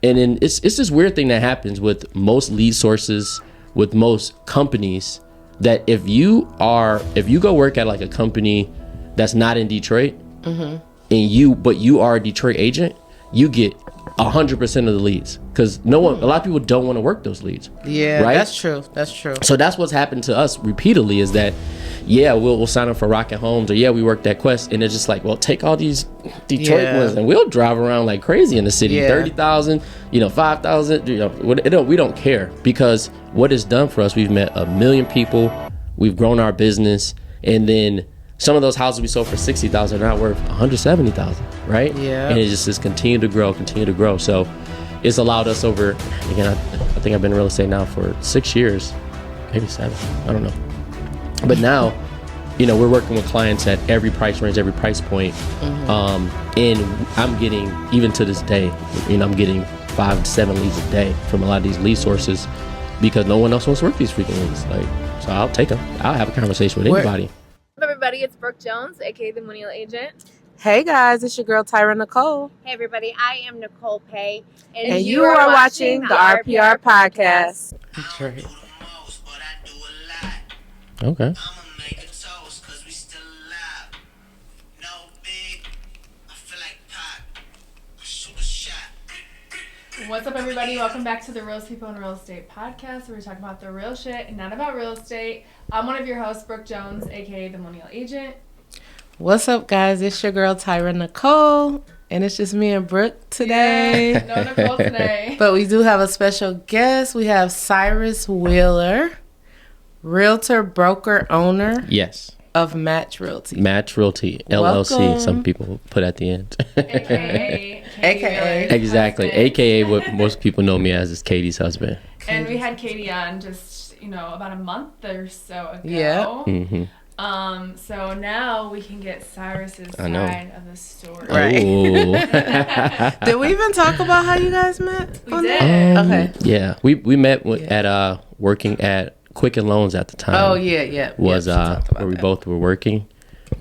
And then it's this weird thing that happens with most lead sources, with most companies, that if you go work at like a company that's not in Detroit, and you are a Detroit agent, you get 100% of the leads, because a lot of people don't want to work those leads. Yeah, right? That's true. So that's what's happened to us repeatedly, is that we'll sign up for Rocket Homes, or we worked at Quest, and it's just like, well, take all these Detroit ones and we'll drive around like crazy in the city. 30,000, 5,000, we don't care, because what it's done for us, we've met 1 million people, we've grown our business, and then some of those houses we sold for 60,000 are now worth 170,000, right? Yeah. And it just continue to grow. So it's allowed us over, again, I think I've been in real estate now for 6 years, maybe 7, I don't know. But now, we're working with clients at every price range, every price point. And I'm getting, even to this day, I'm getting 5 to 7 leads a day from a lot of these lead sources, because no one else wants to work these freaking leads. So I'll take them. I'll have a conversation with anybody. Everybody, it's Brooke Jones, aka the Millennial Agent. Hey guys, it's your girl Tyra Nicole. Hey everybody, I am Nicole Pay, and you are watching the RPR podcast. That's right. Okay. What's up, everybody? Welcome back to the Real People in Real Estate podcast, where we talk about the real shit and not about real estate. I'm one of your hosts, Brooke Jones, aka the Millennial Agent. What's up, guys? It's your girl Tyra Nicole, and it's just me and Brooke today. Yeah, no Nicole today. But we do have a special guest. We have Cyrus Wheeler, realtor, broker, owner. Yes. Of Match Realty. Match Realty, LLC. Welcome. Some people put at the end. AKA. Exactly. AKA what most people know me as is Katie's husband. And we had Katie on just, about a month or so ago. Yeah. Mm-hmm. So now we can get Cyrus's side of the story. Right. Did we even talk about how you guys met? We did. Okay. Yeah. We met at working at Quicken Loans at the time. Oh, yeah. Was where we both were working.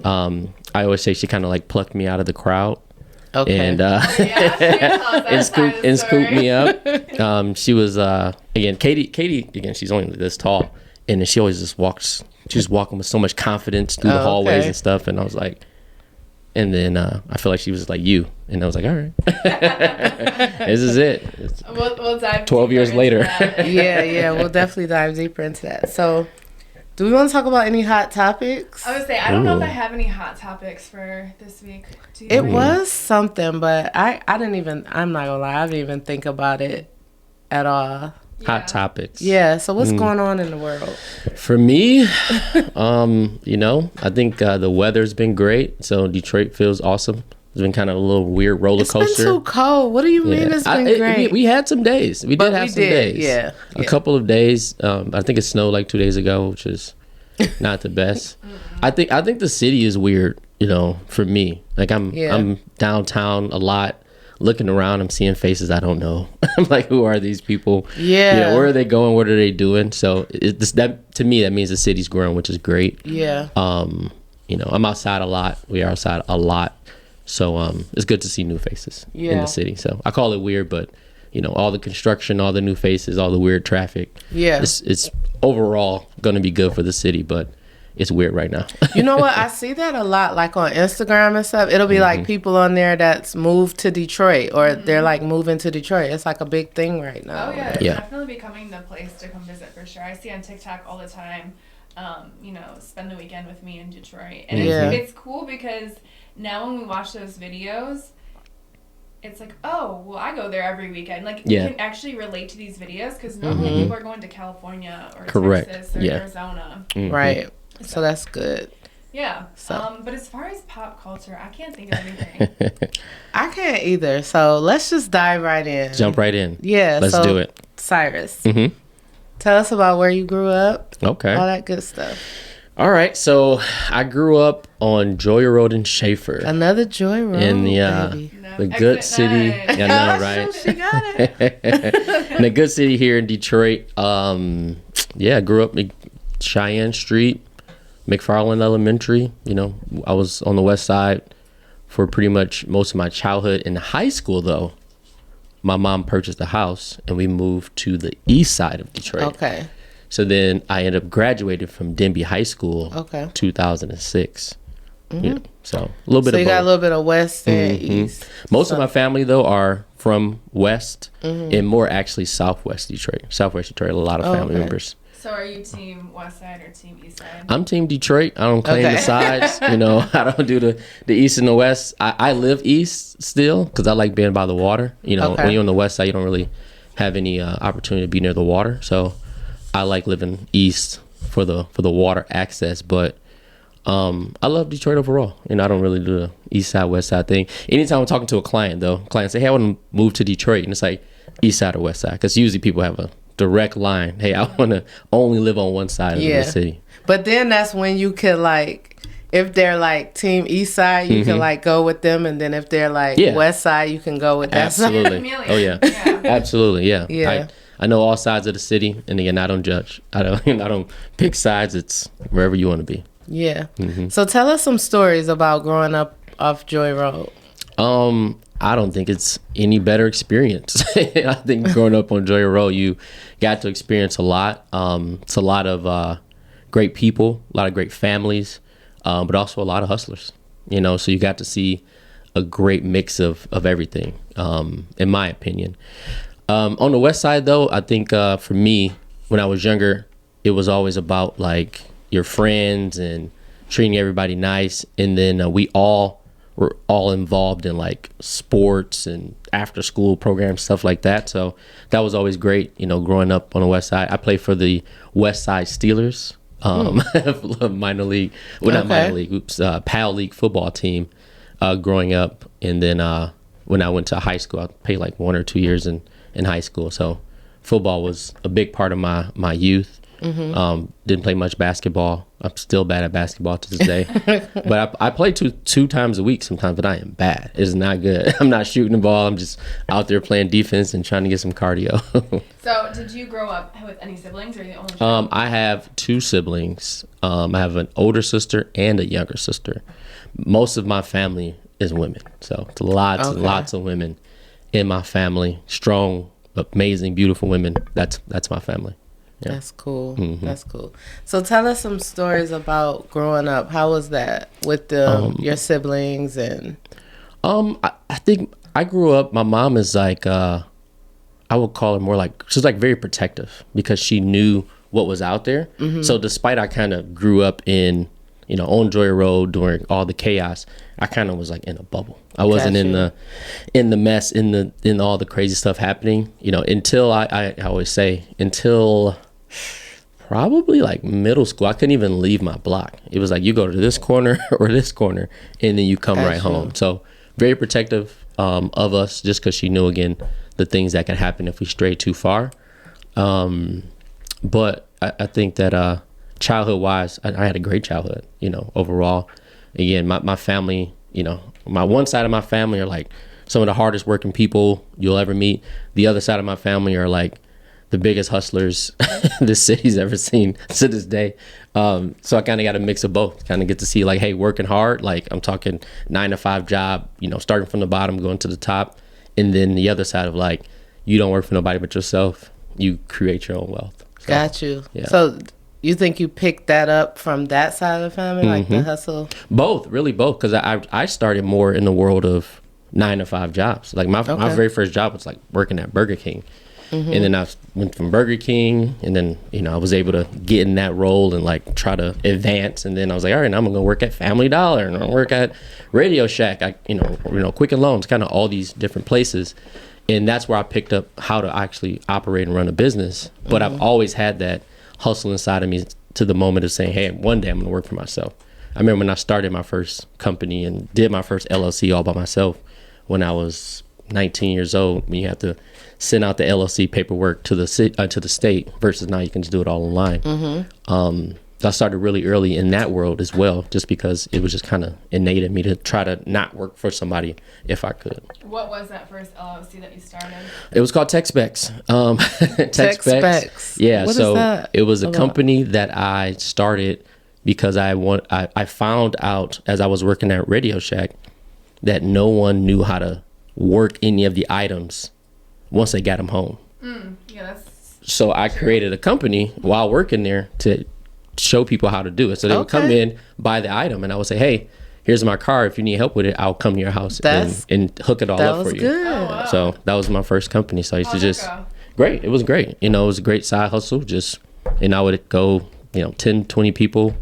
I always say she kind of like plucked me out of the crowd. Okay. And and scooped me up. She was again, Katie again, she's only this tall, and then she always just walking with so much confidence through the hallways and stuff, and I was like, and then I feel like she was like you, and I was like, all right. This is it. We'll dive 12 years later. Yeah, we'll definitely dive deeper into that. So, do we want to talk about any hot topics? I would say, I don't know if I have any hot topics for this week. It was something, but I'm not gonna lie, I didn't even think about it at all. Hot topics. Yeah, so what's going on in the world? For me, I think the weather's been great. So Detroit feels awesome. It's been kind of a little weird roller coaster. It's been too cold. What do you mean it's been great? We had some days. We did have some days. Yeah. A couple of days. I think it snowed like 2 days ago, which is not the best. I think the city is weird, for me. Like I'm downtown a lot. Looking around, I'm seeing faces I don't know. I'm like, who are these people? Yeah. Where are they going? What are they doing? So that to me, that means the city's growing, which is great. Yeah. I'm outside a lot. We are outside a lot. So it's good to see new faces in the city. So I call it weird, but all the construction, all the new faces, all the weird traffic. Yeah. It's overall going to be good for the city, but it's weird right now. You know what? I see that a lot, like on Instagram and stuff. It'll be like people on there that's moved to Detroit, or they're like moving to Detroit. It's like a big thing right now. Oh yeah, it's definitely becoming the place to come visit for sure. I see on TikTok all the time, spend the weekend with me in Detroit. And it's cool because now when we watch those videos, it's like, oh, well, I go there every weekend. Like, you can actually relate to these videos, because normally people are going to California or Texas or Arizona. Right. So that's good. Yeah. But as far as pop culture, I can't think of anything. I can't either. So let's just dive right in. Jump right in. Yeah. Let's do it. Cyrus, tell us about where you grew up. Okay. All that good stuff. All right. So I grew up on Joy Road in Schaefer. Another Joy Road. In the good city. I know, right? She got it. In the good city here in Detroit. I grew up in Cheyenne Street, McFarland Elementary. I was on the west side for pretty much most of my childhood. In high school, though, my mom purchased a house and we moved to the east side of Detroit. Okay. So then I ended up graduating from Denby High School, 2006. Yeah, so a little bit So of you both. got a little bit of west and east. Most of my family though are from west and more actually southwest Detroit. Southwest Detroit, a lot of family members. So are you team west side or team east side? I'm team Detroit. I don't claim the sides. I don't do the east and the west. I live east still because I like being by the water. When you're on the west side, you don't really have any opportunity to be near the water. So I like living east for the water access. But I love Detroit overall. I don't really do the east side, west side thing. Anytime I'm talking to a client though, clients say, hey, I want to move to Detroit. And it's like east side or west side. Because usually people have a direct line. Hey, I want to only live on one side of the city. But then that's when you could if they're like team east side, you can go with them, and then if they're west side, you can go with that Absolutely. side. Oh yeah. Absolutely. Yeah. Yeah. I know all sides of the city, and again, I don't judge. I don't pick sides. It's wherever you want to be. Yeah. So tell us some stories about growing up off Joy Road. I don't think it's any better experience. I think growing up on Joy Road, you got to experience a lot. It's a lot of great people, a lot of great families, but also a lot of hustlers. So you got to see a great mix of everything, in my opinion. On the west side, though, I think for me, when I was younger, it was always about your friends and treating everybody nice, and then we all were all involved in sports and after school programs, stuff like that. So that was always great, growing up on the west side. I played for the West Side Steelers, minor league, not minor league, PAL league football team, growing up. And then when I went to high school, I played 1 or 2 years in high school. So football was a big part of my youth. Didn't play much basketball. I'm still bad at basketball to this day. But I play two times a week sometimes, but I am bad. It's not good. I'm not shooting the ball. I'm just out there playing defense and trying to get some cardio. So did you grow up with any siblings, or are you the only child? I have 2 siblings. I have an older sister and a younger sister. Most of my family is women. So it's lots and lots of women in my family. Strong, amazing, beautiful women. That's my family. Yeah. That's cool. That's cool. So tell us some stories about growing up. How was that with your siblings and? I think I grew up. My mom is I would call her more she's very protective because she knew what was out there. So despite I kind of grew up in on Joy Road during all the chaos, I kind of was in a bubble. I wasn't in the mess, in all the crazy stuff happening. Until I always say until probably middle school, I couldn't even leave my block. It was you go to this corner or this corner, and then you come right home. So very protective of us, just because she knew again the things that could happen if we strayed too far. But I think that childhood wise, I had a great childhood. Overall, again, my family, my one side of my family are some of the hardest working people you'll ever meet. The other side of my family are the biggest hustlers this city's ever seen to this day. So I kind of got a mix of both. Kind of get to see hey, working hard. I'm talking 9-to-5 job. Starting from the bottom, going to the top, and then the other side of you don't work for nobody but yourself. You create your own wealth. So, got you. Yeah. So you think you picked that up from that side of the family, the hustle? Both, really both. Because I started more in the world of 9-to-5 jobs. My very first job was working at Burger King. And then I went from Burger King, and then I was able to get in that role and try to advance. And then I was all right, now I'm gonna go work at Family Dollar and I'm gonna work at Radio Shack, Quicken Loans, kind of all these different places. And that's where I picked up how to actually operate and run a business. But I've always had that hustle inside of me to the moment of saying, hey, one day I'm gonna work for myself. I remember when I started my first company and did my first LLC all by myself when I was 19 years old, when you have to send out the LLC paperwork to the state versus now you can just do it all online. I started really early in that world as well, just because it was just kind of innate in me to try to not work for somebody if I could. What was that first LLC that you started? It was called Tech Specs. Tech Specs. Yeah, what so is that it was a company that I started because I found out as I was working at Radio Shack that no one knew how to work any of the items once they got them home. Yeah, that's So I created a company while working there to show people how to do it. So they would come in, buy the item, and I would say, hey, here's my car. If you need help with it, I'll come to your house and hook it all up for you. Good. Oh, wow. So that was my first company. So I used to just, go? great. It was great. You know, it was a great side hustle. Just, and I would go, 10, 20 people,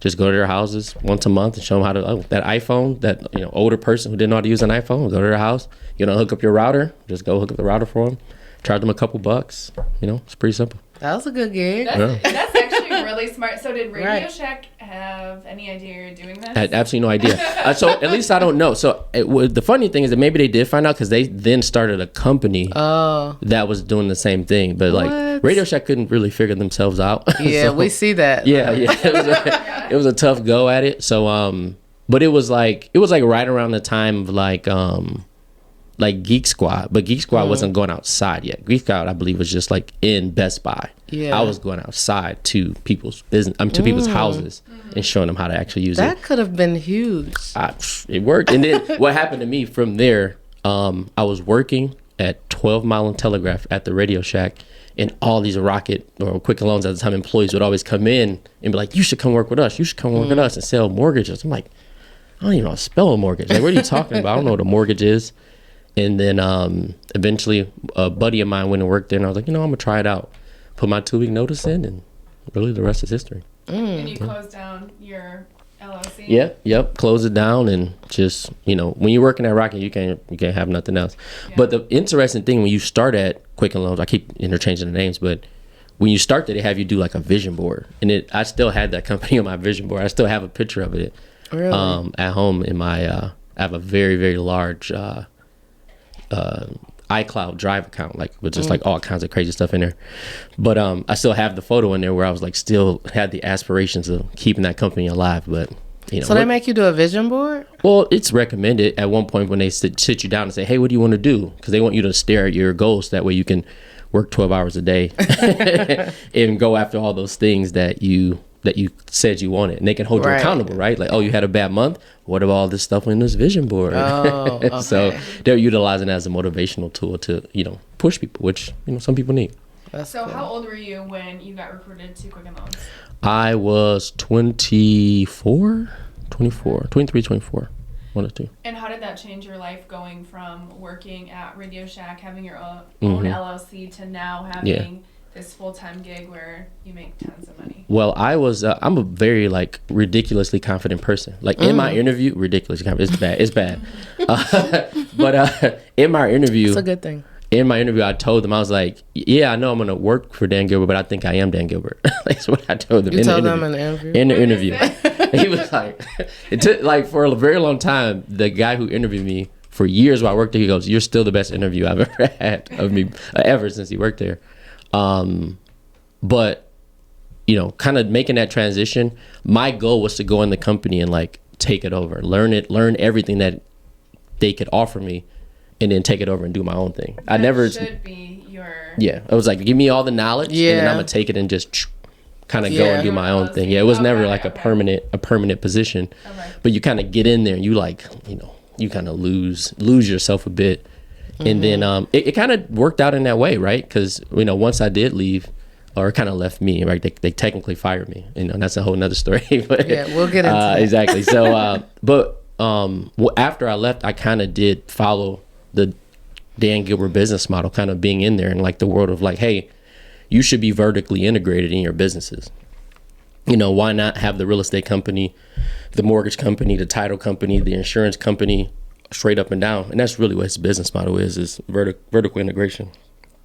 just go to their houses once a month and show them how to, that iPhone, that, older person who didn't know how to use an iPhone, go to their house, hook up your router, just go hook up the router for them, charge them a couple bucks. It's pretty simple. That was a good gig. That's actually really smart. So did Radio Shack have any idea you're doing this? I had absolutely no idea. So at least I don't know. So the funny thing is that maybe they did find out because they then started a company that was doing the same thing. But like Radio Shack couldn't really figure themselves out. Yeah, we see that. Yeah. It was a tough go at it. So but it was like right around the time of like Geek Squad, but Geek Squad wasn't going outside yet. Geek Squad, I believe, was just like in Best Buy. Yeah, I was going outside to people's business, to people's houses, and showing them how to actually use it. That could have been huge. It worked, and then what happened to me from there? I was working at 12 Mile and Telegraph at the Radio Shack, and all these Rocket or Quicken Loans at the time employees would always come in and be like, "You should come work with us. You should come work with us and sell mortgages." I'm like, I don't even know how to spell a mortgage. Like, what are you talking about? I don't know what a mortgage is. And then eventually a buddy of mine went and worked there, and I was like, I'm going to try it out. Put my 2-week notice in, and really the rest is history. And you closed down your LLC? Yep. Close it down, and just, when you're working at Rocket, you can't have nothing else. Yeah. But the interesting thing, when you start at Quicken Loans, I keep interchanging the names, but when you start there, they have you do like a vision board. And I still had that company on my vision board. I still have a picture of it at home in my, I have a very, very large iCloud Drive account, like with just like all kinds of crazy stuff in there. But I still have the photo in there where I was like still had the aspirations of keeping that company alive. But so they make you do a vision board? Well, it's recommended at one point when they sit you down and say, hey, what do you want to do? Because they want you to stare at your goals. That way you can work 12 hours a day and go after all those things that you said you wanted, and they can hold you accountable, right? Like, oh, you had a bad month. What about all this stuff in this vision board? Oh, okay. So they're utilizing it as a motivational tool to, push people, which, some people need. So how old were you when you got recruited to Quicken Loans? I was 23, 24, one or two. And how did that change your life going from working at Radio Shack, having your own LLC, to now having this full-time gig where you make tons of money? Well, I'm a very ridiculously confident person. Like in my interview, ridiculously confident. It's bad. But in my interview, it's a good thing. In my interview, I told them, I was like, yeah, I know I'm going to work for Dan Gilbert, but I think I am Dan Gilbert. That's what I told them. You told them in the interview? In the interview. He was like, it took for a very long time, the guy who interviewed me for years while I worked there, he goes, you're still the best interview I've ever had of me, ever since he worked there. But, kind of making that transition, my goal was to go in the company and take it over, learn everything that they could offer me, and then take it over and do my own thing. Should be your... Yeah, I was like, give me all the knowledge, and then I'm gonna take it and just kind of go and do my own thing. Yeah, it was never a permanent position, but you kind of get in there and you you kind of lose yourself a bit. And then it kind of worked out in that way, right? Because, once I did leave, or it kind of left me, right? They technically fired me. That's a whole nother story. But, yeah, we'll get into that. Exactly. So, but after I left, I kind of did follow the Dan Gilbert business model, kind of being in there in the world of hey, you should be vertically integrated in your businesses. Why not have the real estate company, the mortgage company, the title company, the insurance company, straight up and down? And that's really what his business model is vertical integration.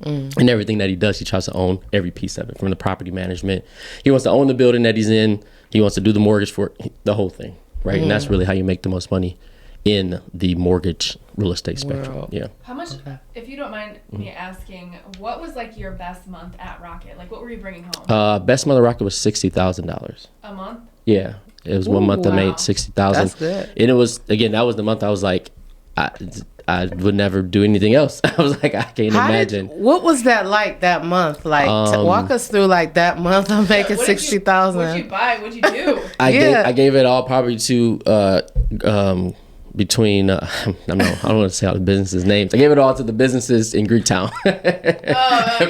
And everything that he does, he tries to own every piece of it, from the property management. He wants to own the building that he's in. He wants to do the mortgage for the whole thing, right? And that's really how you make the most money in the mortgage real estate spectrum. Wow. Yeah. How much, if you don't mind me asking, what was your best month at Rocket? What were you bringing home? Best month at Rocket was $60,000 a month. Yeah, it was 1 month I made $60,000. That's good. And it was, again, that was the month I was like, I would never do anything else. I was like, I can't imagine. What was that like that month? Walk us through that month. I'm making 60,000. What'd you buy? What'd you do? I gave it all probably to between I don't want to say all the businesses' names. I gave it all to the businesses in Greektown.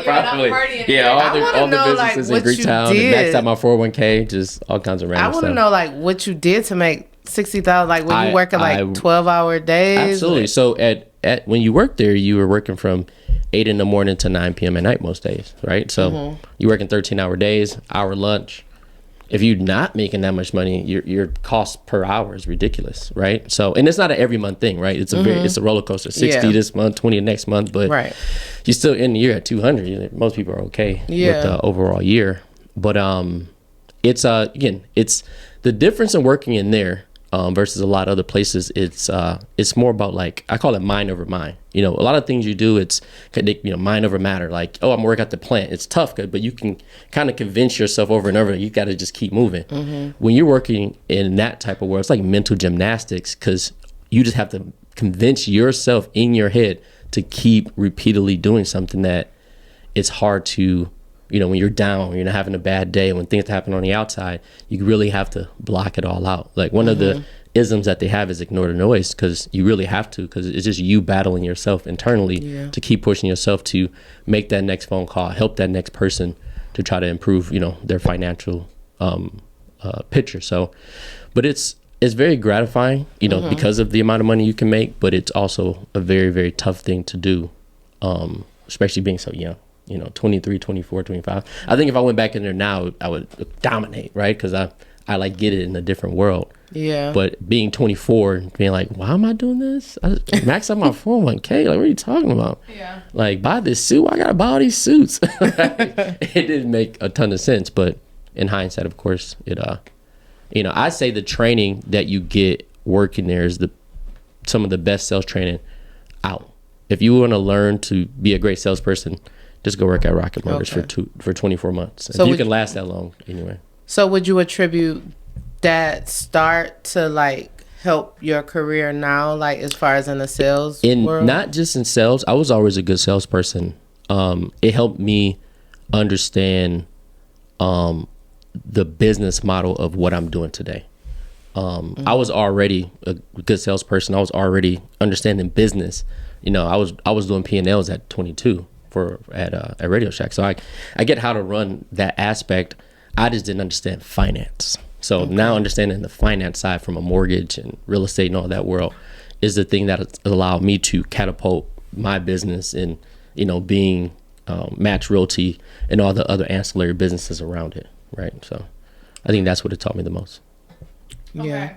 Probably. Yeah, all the businesses in Greektown. And maxed out my 401k, just all kinds of random I want to stuff. know like what you did to make 60,000. Like when you working like 12-hour days. Absolutely. So at when you work there, you were working from 8 a.m. to 9 p.m. at night most days, right? So you're working 13-hour days, hour lunch. If you're not making that much money, your cost per hour is ridiculous, right? So, and it's not an every month thing, right? It's it's a roller coaster. 60 this month, 20 next month, but you still end the year at 200. Most people are okay with the overall year, but it's again, it's the difference in working in there versus a lot of other places. It's more about, like, I call it mind over mind. You know, a lot of things you do, it's, you know, mind over matter. Like, oh, I'm working at the plant. It's tough, but you can kind of convince yourself over and over. You got to just keep moving. When you're working in that type of world, it's like mental gymnastics, because you just have to convince yourself in your head to keep repeatedly doing something that it's hard to, you know, when you're down, you're not having a bad day, when things happen on the outside, you really have to block it all out. Like one of the isms that they have is ignore the noise, because you really have to, because it's just you battling yourself internally to keep pushing yourself to make that next phone call, help that next person to try to improve, you know, their financial picture. So, but it's very gratifying, you know, because of the amount of money you can make, but it's also a very, very tough thing to do, especially being so young. You know, 23, 24, 25. I think if I went back in there now, I would dominate, right? Because I like get it in a different world. Yeah. But being 24 and being like, why am I doing this? I just max out my 401k. Like, what are you talking about? Yeah. Like, buy this suit. I gotta buy all these suits. It didn't make a ton of sense, but in hindsight, of course, it you know, I say the training that you get working there is some of the best sales training out. If you want to learn to be a great salesperson, just go work at Rocket Motors for 24 months. So you can last that long anyway. So would you attribute that start to like help your career now, like as far as in the sales world? Not just in sales. I was always a good salesperson. It helped me understand the business model of what I'm doing today. I was already a good salesperson. I was already understanding business. You know, I was doing P&Ls at 22 at Radio Shack. So I get how to run that aspect. I just didn't understand finance. So now understanding the finance side from a mortgage and real estate and all that world is the thing that has allowed me to catapult my business and, you know, being Match Realty and all the other ancillary businesses around it, right? So I think that's what it taught me the most. Okay.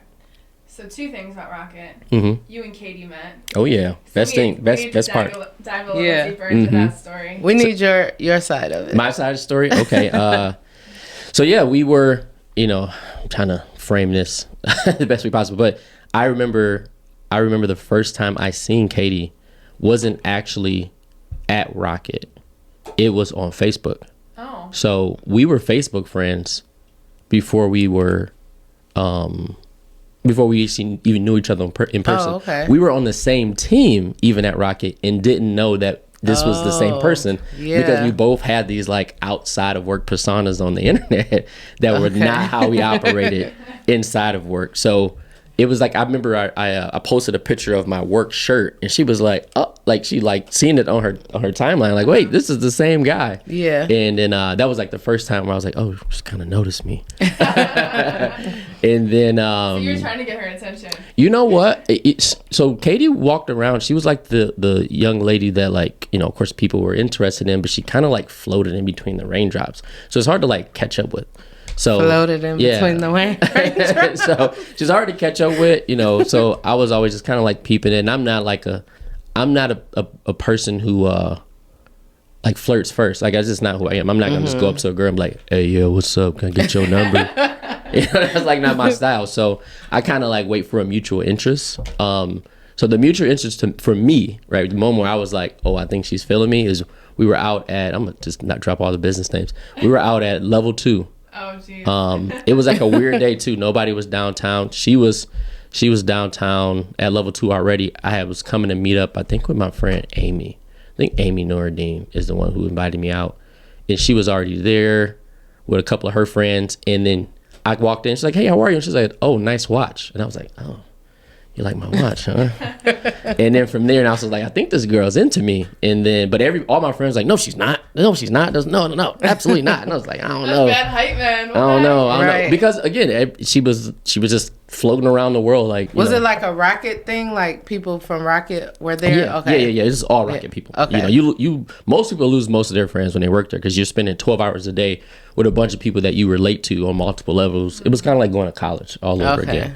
So 2 things about Rocket. You and Katie met. Oh yeah, So best part. Dive a little deeper into that story. We need your side of it. My side of the story. Okay. So yeah, we were, you know, trying to frame this the best way possible. But I remember the first time I seen Katie wasn't actually at Rocket. It was on Facebook. Oh. So we were Facebook friends before we were. Before we even knew each other in person. Oh, okay. We were on the same team even at Rocket and didn't know that this was the same person because we both had these like outside of work personas on the internet that were not how we operated inside of work. So it was like, I remember I posted a picture of my work shirt and she was like, oh, like she like seen it on her timeline, like, wait, this is the same guy. Yeah. And then that was like the first time where I was like, oh, she kind of noticed me. And then so you're trying to get her attention. You know what? So Katie walked around. She was like the young lady that, like, you know, of course people were interested in, but she kind of like floated in between the raindrops. So it's hard to like catch up with. So floated in between the raindrops. So she's hard to catch up with, you know. So I was always just kind of like peeping in. I'm not a person who like flirts first. Like, that's just not who I am. I'm not gonna just go up to a girl and be like, hey, yo, what's up? Can I get your number? You know, that's like not my style. So I kind of like wait for a mutual interest. So the mutual interest for me, right, the moment where I was like, oh, I think she's feeling me, is we were out at, I'm gonna just not drop all the business names. We were out at Level 2. Oh, geez. It was like a weird day too. Nobody was downtown. She was downtown at Level 2 already. I was coming to meet up, I think, with my friend Amy. I think Amy Noordine is the one who invited me out, and she was already there with a couple of her friends. And then I walked in. She's like, hey, how are you? And she's like, oh, nice watch. And I was like, oh, "You like my watch, huh?" And then from there, and I was like, "I think this girl's into me." And then, but all my friends were like, "No, she's not. No, she's not. No, absolutely not." And I was like, "I don't know. Bad hype, man. I don't know. Right. Because again, she was just floating around the world like. Was it like a Rocket thing? Like people from Rocket were there? Yeah, Okay. yeah. It's all Rocket people. Okay. You most people lose most of their friends when they work there because you're spending 12 hours a day with a bunch of people that you relate to on multiple levels. It was kind of like going to college all over again.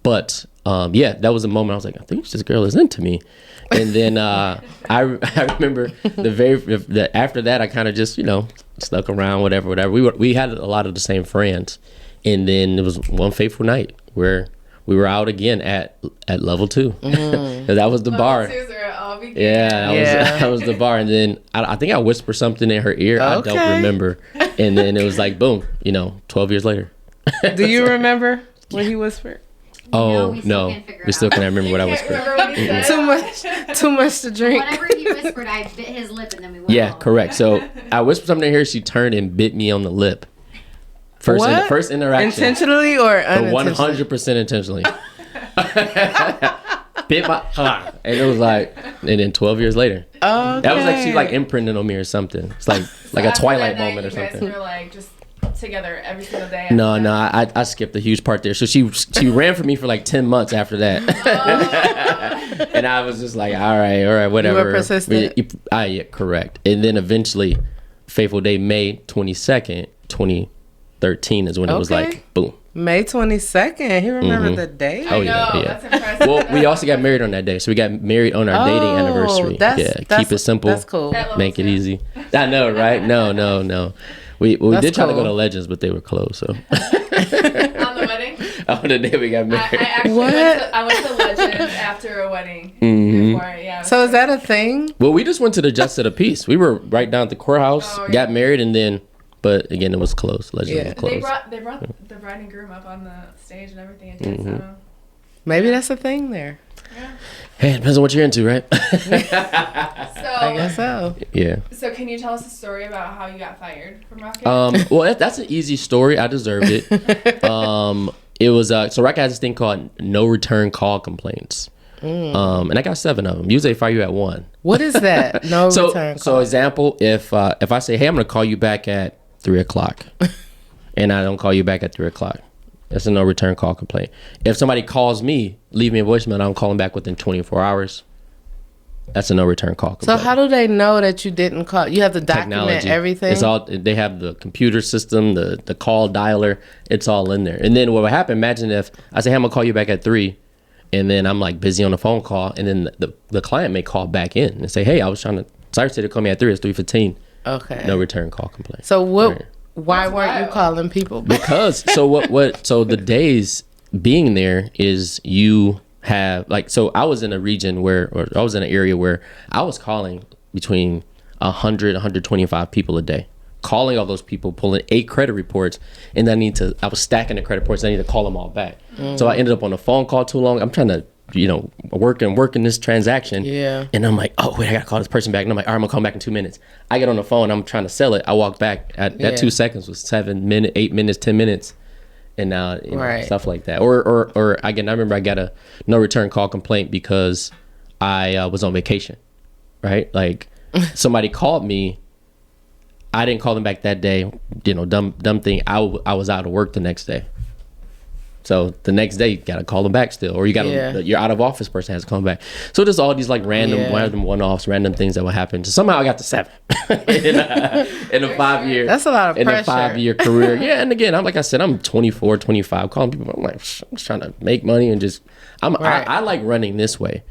But that was a moment I was like, I think this girl is into me. And then I remember after that I kind of just stuck around, whatever. We had a lot of the same friends, and then there was one fateful night where we were out again at level 2. That was the bar. That was the bar. And then I think I whispered something in her ear. I don't remember. And then it was like boom, 12 years later. Do you remember what he whispered? Oh no, we still can't remember what I whispered. Too much to drink. Whatever he whispered, I bit his lip and then we went home. Correct. So I whispered something to her. She turned and bit me on the lip. First interaction. Intentionally or unintentionally? 100% intentionally. Bit my and it was like, and then 12 years later. Oh, that was like she like imprinted on me or something. It's like a Twilight moment or something. You guys were like just together every single day. No, I skipped a huge part there. So she ran for me for like 10 months after that. And I was just like, all right, whatever. You were persistent. Yeah, correct. And then eventually, fateful day, May 22nd, 2013 is when it was like, boom. May 22nd. He remembered the date? Oh, yeah. That's impressive. Well, we also got married on that day. So we got married on our dating anniversary. Keep it simple. That's cool. Make it easy. I know, right? No. We did try to go to Legends, but they were closed. So on the wedding? On the day we got married. I actually went to Legends after a wedding. Before, so is that a thing? Well, we just went to the Justice of the Peace. We were right down at the courthouse, got married, and then, but again, it was closed. Legends was closed. They brought the bride and groom up on the stage and everything. So. Maybe that's a thing there. Yeah. Hey, it depends on what you're into, right? I guess so. Yeah. So can you tell us a story about how you got fired from Rocket? Well, that's an easy story. I deserved it. It was so Rocket has this thing called no return call complaints. And I got 7 of them. Usually they fire you at 1. What is that? No return call. So example, if I say, hey, I'm gonna call you back at 3:00, and I don't call you back at 3:00. That's a no return call complaint. If somebody calls me, leave me a voicemail, and I don't call them back within 24 hours, that's a no return call complaint. So how do they know that you didn't call? You have to document everything? It's all, they have the computer system, the call dialer, it's all in there. And then what would happen, imagine if I say, hey, I'm gonna call you back at 3, and then I'm like busy on a phone call, and then the client may call back in and say, hey, Cyrus said to call me at 3, it's 3:15. Okay. No return call complaint. So why weren't you calling people back? Because so the days being there is you have so I was in a region or I was in an area where I was calling between 100 125 people a day, calling all those people, pulling 8 credit reports, and I was stacking the credit reports. I need to call them all back. So I ended up on a phone call too long. I'm trying to working this transaction. Yeah. And I'm like, oh wait, I gotta call this person back. And I'm like, all right, I'm gonna call back in 2 minutes. I get on the phone, I'm trying to sell it. I walk back that 2 seconds was 7 minutes, 8 minutes, 10 minutes. And now stuff like that. Or again, I remember I got a no return call complaint because I was on vacation. Right? Like somebody called me. I didn't call them back that day. Dumb thing. I was out of work the next day. So the next day, you gotta call them back still, or you gotta your out of office person has to call them back. So just all these like random one-offs, random things that would happen. So somehow I got to 7 in a 5-year. That's a lot of pressure. In a 5-year career. Yeah, and again, like I said, I'm 24, 25, calling people. I'm like, I'm just trying to make money and just I like running this way,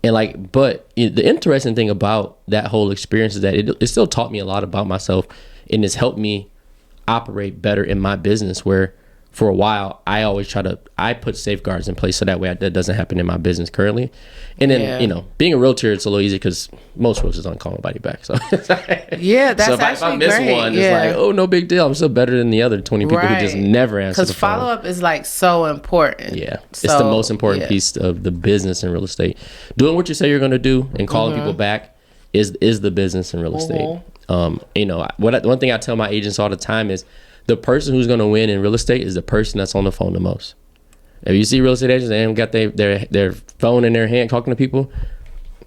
and but the interesting thing about that whole experience is that it still taught me a lot about myself, and it's helped me operate better in my business where. For a while, I always I put safeguards in place so that way that doesn't happen in my business currently. And then, being a realtor, it's a little easy because most realtors don't call nobody back. So that's so if actually I miss great. one, it's like, oh, no big deal. I'm still better than the other 20 people who just never answer the phone. Because follow-up is so important. Yeah. It's the most important piece of the business in real estate. Doing what you say you're going to do and calling people back is the business in real estate. One thing I tell my agents all the time is, the person who's going to win in real estate is the person that's on the phone the most. If you see real estate agents, they ain't got their phone in their hand talking to people.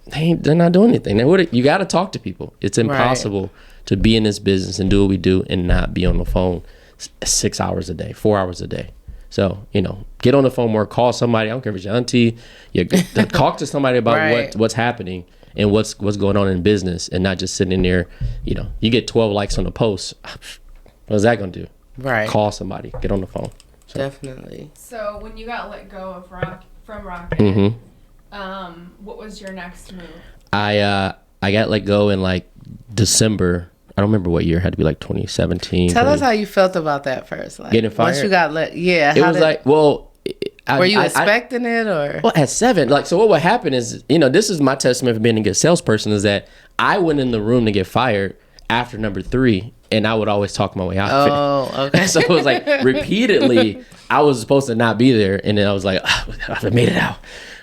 They're not doing anything. You got to talk to people. It's impossible to be in this business and do what we do and not be on the phone 6 hours a day, 4 hours a day. So, get on the phone more, call somebody. I don't care if it's your auntie. Talk to somebody about what's happening and what's going on in business, and not just sitting in there. You get 12 likes on the post. What's that going to do? Right. Call somebody. Get on the phone. So. Definitely. So when you got let go of from Rocket, what was your next move? I got let go in like December. I don't remember what year. It had to be like 2017. Tell us how you felt about that first. Like, getting fired. Once you got let, it was like, well, were you expecting it or? Well, at 7, so what would happen is, this is my testament for being a good salesperson, is that I went in the room to get fired after number 3, and I would always talk my way out of it. Oh, okay. So it was like repeatedly, I was supposed to not be there, and then I was like, I made it out.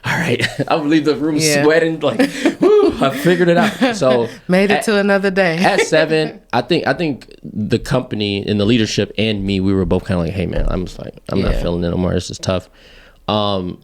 All right. I would leave the room sweating, like, whoo, I figured it out. So made it to another day. At 7, I think the company and the leadership and me, we were both kind of like, hey man, I'm just like, I'm not feeling it anymore. This is tough. So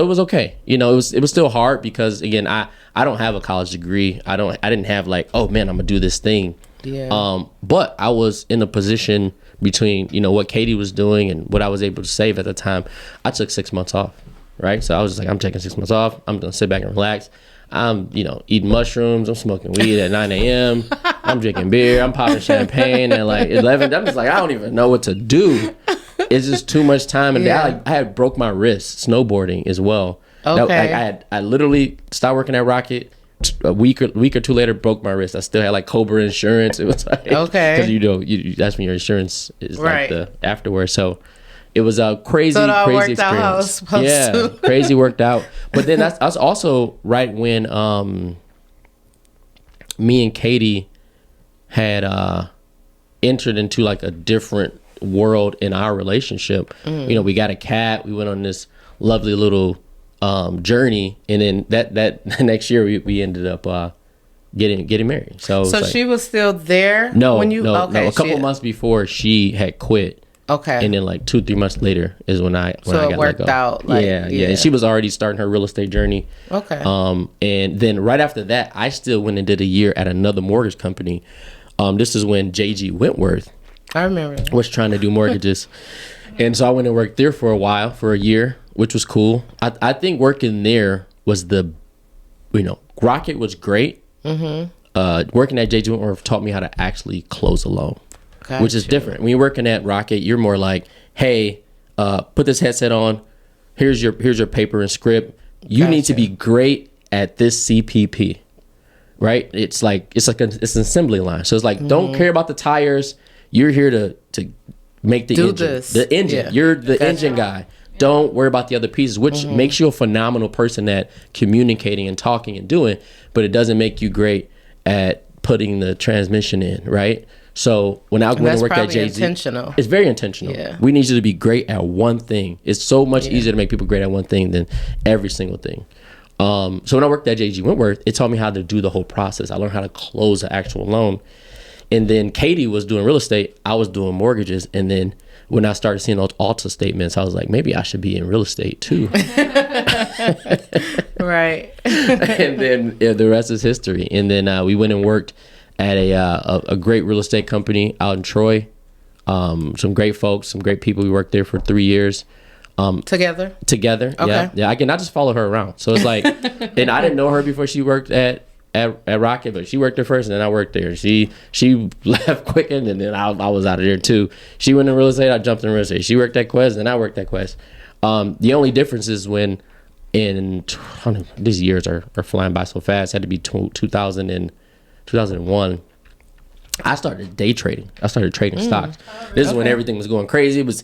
it was okay. It was still hard because again, I don't have a college degree. I didn't have like, oh man, I'm gonna do this thing. Yeah. But I was in a position between, what Katie was doing and what I was able to save at the time. I took 6 months off. Right. So I was just like, I'm taking 6 months off. I'm going to sit back and relax. I'm, eating mushrooms. I'm smoking weed at 9 a.m. I'm drinking beer. I'm popping champagne at like 11. I'm just like, I don't even know what to do. It's just too much time. And I had broke my wrist snowboarding as well. Okay. I literally stopped working at Rocket. A week or two later, broke my wrist. I still had like Cobra insurance. It was like, okay. Because that's when your insurance is like the afterwards. So it was a crazy worked experience. Out how it was supposed to. Crazy worked out. But then that's also right when me and Katie had entered into like a different world in our relationship. We got a cat. We went on this lovely little journey, and then that next year we ended up getting married. So like, she was still there. No, a couple months before she had quit. Okay. And then like 2-3 months later is when I got let go. Worked out. Like, yeah. And she was already starting her real estate journey. Okay. And then right after that, I still went and did a year at another mortgage company. This is when J.G. Wentworth, I remember that, was trying to do mortgages. And so I went and worked there for a year, which was cool. I think working there was Rocket was great. Working at J.G. Wentworth taught me how to actually close a loan. Gotcha. Which is different. When you're working at Rocket, you're more like, hey, put this headset on. Here's your paper and script. You need to be great at this CPP, right? It's an assembly line. So it's like, don't care about the tires. You're here to make the engine. The engine. Yeah. You're the engine guy. Don't worry about the other pieces, which makes you a phenomenal person at communicating and talking and doing, but it doesn't make you great at putting the transmission in, right? So when I went and worked at Jay-Z, intentional. It's very intentional. Yeah. We need you to be great at one thing. It's so much easier to make people great at one thing than every single thing. So when I worked at J.G. Wentworth, it taught me how to do the whole process. I learned how to close an actual loan. And then Katie was doing real estate. I was doing mortgages. And then when I started seeing those Alta statements, I was like, maybe I should be in real estate too. Right. And then the rest is history. And then we went and worked at a great real estate company out in Troy. Some great folks, some great people. We worked there for 3 years. Together. Okay. Yeah. I just follow her around. So it's like, and I didn't know her before she worked at Rocket, but she worked there first, and then I worked there. She left quick, and then I was out of there too. She went in real estate, I jumped in real estate. She worked at Quest, and I worked at Quest. The only difference is when these years are flying by so fast. It had to be 2000 and 2001. I started day trading. I started trading stocks. This is when everything was going crazy. It was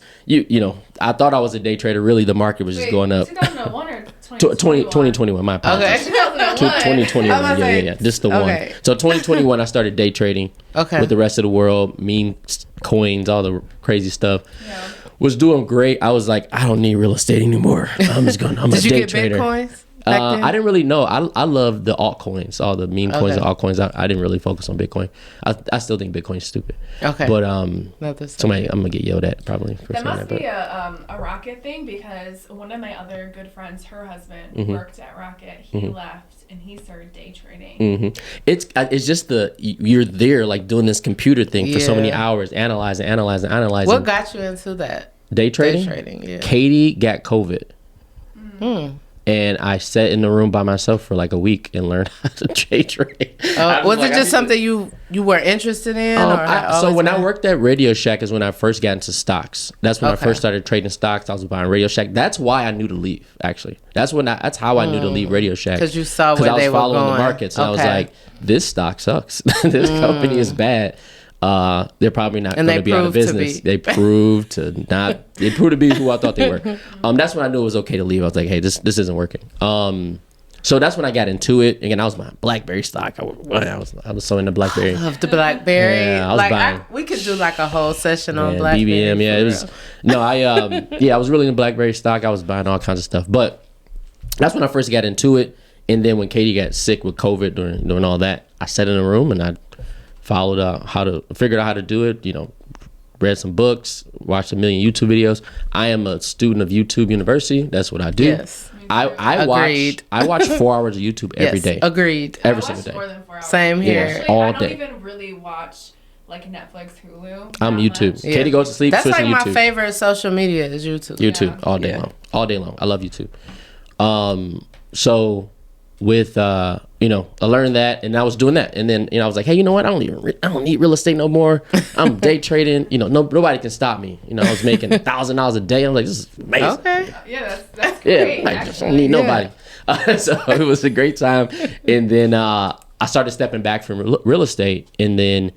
I thought I was a day trader. Really, the market was just going up. 2001 or 2021. My apologies. Okay. 2021. Yeah. This is the one. So 2021, I started day trading. With the rest of the world, meme coins, all the crazy stuff. Yeah. Was doing great. I was like, I don't need real estate anymore. I'm a day trader. Did you get Bitcoins? back then? I didn't really know. I love the altcoins, all the meme coins and altcoins. I didn't really focus on Bitcoin. I still think Bitcoin's stupid. Okay. But somebody, I'm gonna get yelled at probably for That saying must that. be a Rocket thing, because one of my other good friends, her husband worked at Rocket. He left and he started day trading. It's just you're there like doing this computer thing for so many hours, analyzing. What got you into that? Day trading? Day trading, yeah. Katie got COVID. And I sat in the room by myself for like a week and learned how to day trade. Was it just something you were interested in? So when I worked at Radio Shack is when I first got into stocks. That's when I first started trading stocks. I was buying Radio Shack. That's why I knew to leave, actually. That's how I knew to leave Radio Shack. Because you saw where they were going. I was following the markets. And I was like, this stock sucks. This company is bad. They're probably not going to be out of business. They proved to be who I thought they were. That's when I knew it was okay to leave. I was like, hey, this isn't working. So that's when I got into it. Again, I was buying BlackBerry stock. I was so into BlackBerry. I love the BlackBerry. Yeah, I was buying. We could do like a whole session on BlackBerry. BBM. Yeah, it was. No, I was really into BlackBerry stock. I was buying all kinds of stuff. But that's when I first got into it. And then when Katie got sick with COVID during all that, I sat in a room and I figured out how to do it, read some books, watched a million YouTube videos. I am a student of YouTube University. That's what I do. Yes. I watch 4 hours of YouTube every day. Agreed. Every single day. More than 4 hours. Same here. Actually, all I don't day. even really watch like Netflix, Hulu. I'm YouTube. Much. Yeah. Katie goes to sleep. That's switch like to my YouTube. favorite social media is YouTube. YouTube all day long. All day long. I love YouTube. So with I learned that, and I was doing that, and then I was like, hey, you know what? I don't need real estate no more. I'm day trading. Nobody can stop me. I was making $1,000 a day. I'm like, this is amazing. Okay. Yeah, that's great. I just don't need nobody. So it was a great time, and then I started stepping back from real estate, and then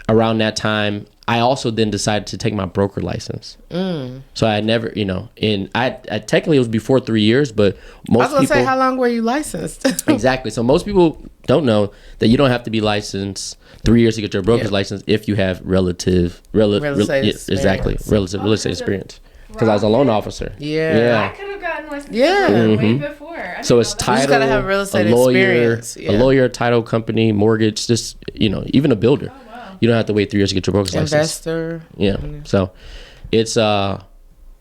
around that time, I also then decided to take my broker license. So I never, and I technically it was before 3 years, but most people. I was gonna say, how long were you licensed? Exactly. So most people don't know that you don't have to be licensed 3 years to get your broker's license if you have real estate experience. Exactly, real estate experience. Because I was a loan officer. Yeah. I could have gotten licensed way before. So it's title, you just gotta have real estate a lawyer, experience. Yeah. a lawyer, title company, mortgage, just even a builder. Oh, wow. You don't have to wait 3 years to get your broker's license. Investor. Yeah. So it's so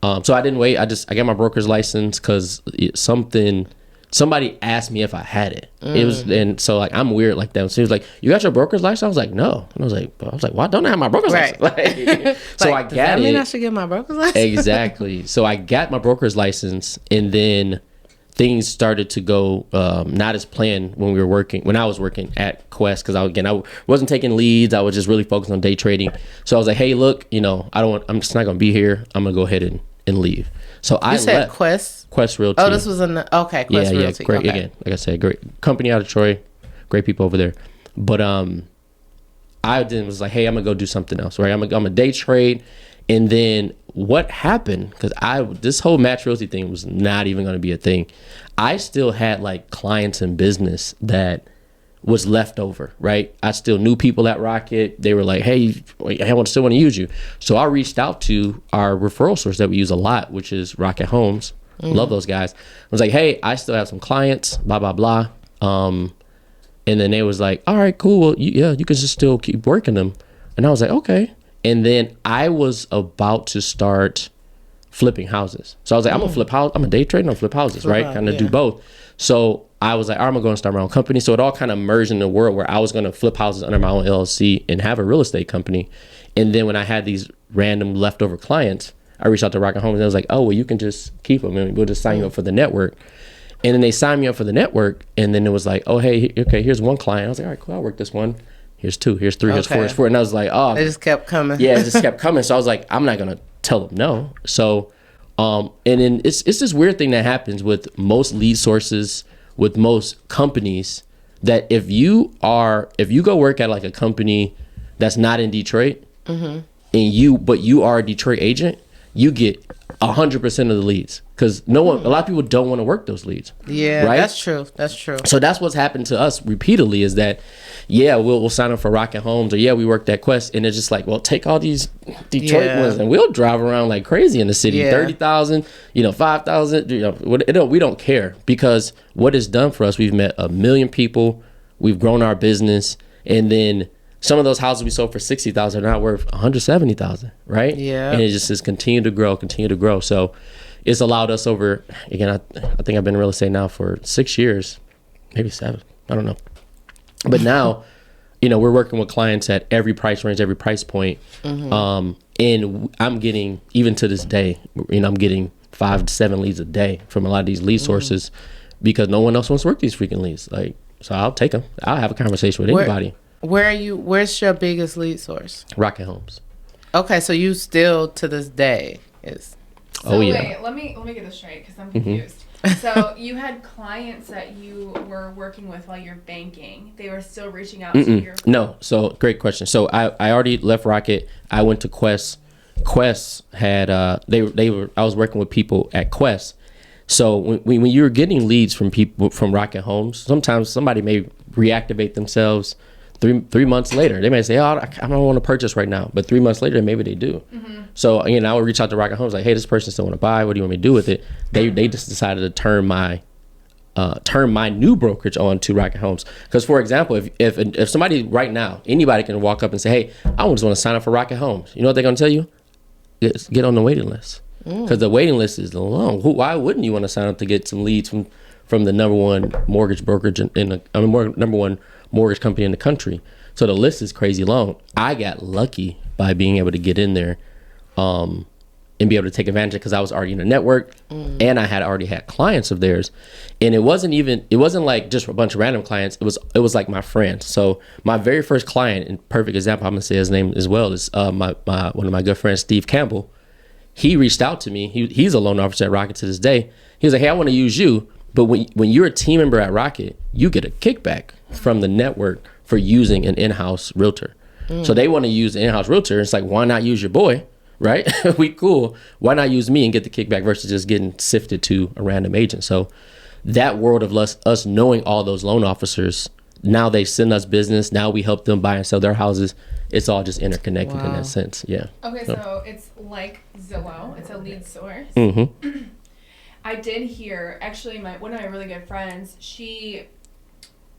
I didn't wait. I got my broker's license because somebody asked me if I had it. It was, and so like I'm weird like that. So he was like, "You got your broker's license?" I was like, "No." And I was like, "Why don't I have my broker's license?" So I got does that mean it. I should get my broker's license? Exactly. So I got my broker's license, and then things started to go not as planned when I was working at Quest, because I wasn't taking leads. I was just really focused on day trading. So I was like, hey, look, I'm just not gonna be here. I'm gonna go ahead and leave. So I said left. Quest Realty. Oh, this was Quest Realty. Great. Okay. Again, like I said, great company out of Troy, great people over there. But I then was like, hey, I'm gonna go do something else. Right, I'm a day trade. And then what happened, because this whole Match Realty thing was not even going to be a thing. I still had like clients in business that was left over, right? I still knew people at Rocket. They were like, hey, I still want to use you. So I reached out to our referral source that we use a lot, which is Rocket Homes. Love those guys. I was like, hey, I still have some clients, blah, blah, blah. And then they was like, all right, cool. Well, you can just still keep working them. And I was like, okay. And then I was about to start flipping houses. So I was like, I'm gonna flip house. I'm a day trader. I'm gonna flip houses, right? Kind of do both. So I was like, I'm gonna go and start my own company. So it all kind of merged in the world where I was gonna flip houses under my own LLC and have a real estate company. And then when I had these random leftover clients, I reached out to Rocket Homes and I was like, oh, well, you can just keep them and we'll just sign you up for the network. And then they signed me up for the network. And then it was like, oh, hey, okay, here's one client. I was like, all right, cool, I'll work this one. Here's 2, here's 3, here's 4, here's 4. And I was like, oh. They just kept coming. Yeah, it just kept coming. So I was like, I'm not going to tell them no. So, and then it's this weird thing that happens with most lead sources, with most companies, that if you go work at like a company that's not in Detroit, but you are a Detroit agent, you get 100% of the leads, because a lot of people don't want to work those leads. Yeah, right? That's true. So that's what's happened to us repeatedly, is that, we'll sign up for Rocket Homes, or we work that Quest, and it's just like, well, take all these Detroit ones and we'll drive around like crazy in the city. 30,000, 5,000, we don't care, because what it's done for us, we've met 1 million people, we've grown our business, and then some of those houses we sold for 60,000 are now worth 170,000, right? Yeah. And it just has continued to grow. So it's allowed us over, again, I think I've been in real estate now for 6 years, maybe 7, I don't know. But now, we're working with clients at every price range, every price point. And I'm getting, even to this day, I'm getting 5 to 7 leads a day from a lot of these lead sources, because no one else wants to work these freaking leads. Like, so I'll take them. I'll have a conversation with anybody. Where's your biggest lead source? Rocket Homes. Okay, so you still to this day is. So wait, let me get this straight, because I'm confused. So you had clients that you were working with while you're banking. They were still reaching out to your. No. So great question. So I already left Rocket. I went to Quest. Quest had I was working with people at Quest. So when you're getting leads from people from Rocket Homes, sometimes somebody may reactivate themselves. 3 months later, they may say, "Oh, I don't want to purchase right now," but 3 months later, maybe they do. So I would reach out to Rocket Homes like, "Hey, this person still want to buy. What do you want me to do with it?" They just decided to turn my new brokerage on to Rocket Homes. Because, for example, if somebody right now, anybody can walk up and say, "Hey, I just want to sign up for Rocket Homes," you know what they're gonna tell you? Get on the waiting list, because the waiting list is long. Why wouldn't you want to sign up to get some leads from the number one mortgage brokerage number one mortgage company in the country? So the list is crazy long. I got lucky by being able to get in there and be able to take advantage, because I was already in the network and I had already had clients of theirs. And it wasn't like just a bunch of random clients. It was like my friends. So my very first client, and perfect example, I'm gonna say his name as well, is one of my good friends, Steve Campbell. He reached out to me. He's a loan officer at Rocket to this day. He was like, "Hey, I want to use you, but when you're a team member at Rocket, you get a kickback from the network for using an in-house realtor." So they want to use an in-house realtor. It's like, why not use your boy, right? We cool. Why not use me and get the kickback versus just getting sifted to a random agent? So that world of us knowing all those loan officers, now they send us business. Now we help them buy and sell their houses. It's all just interconnected in that sense. Yeah. Okay, so it's like Zillow. It's a lead source. I did hear, actually, one of my really good friends, she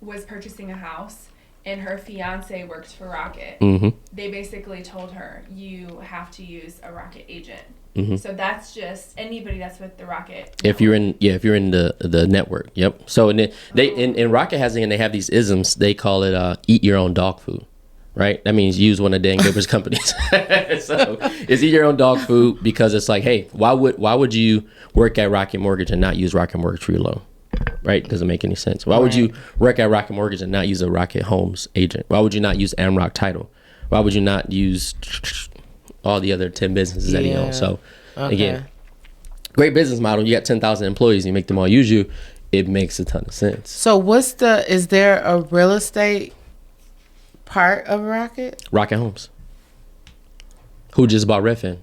was purchasing a house, and her fiance worked for Rocket. They basically told her, you have to use a Rocket agent. So that's just anybody that's with the Rocket. If you're in the network, yep. So in Rocket they have these isms. They call it eat your own dog food, right? That means use one of Dan Gilbert's companies. So it's eat your own dog food, because it's like, hey, why would you work at Rocket Mortgage and not use Rocket Mortgage for your loan? Right? Doesn't make any sense. Why would you work at Rocket Mortgage and not use a Rocket Homes agent? Why would you not use Amrock Title? Why would you not use all the other 10 businesses that he owns? So again, great business model. You got 10,000 employees, you make them all use you. It makes a ton of sense. So is there a real estate part of Rocket? Rocket Homes. Who just bought Redfin?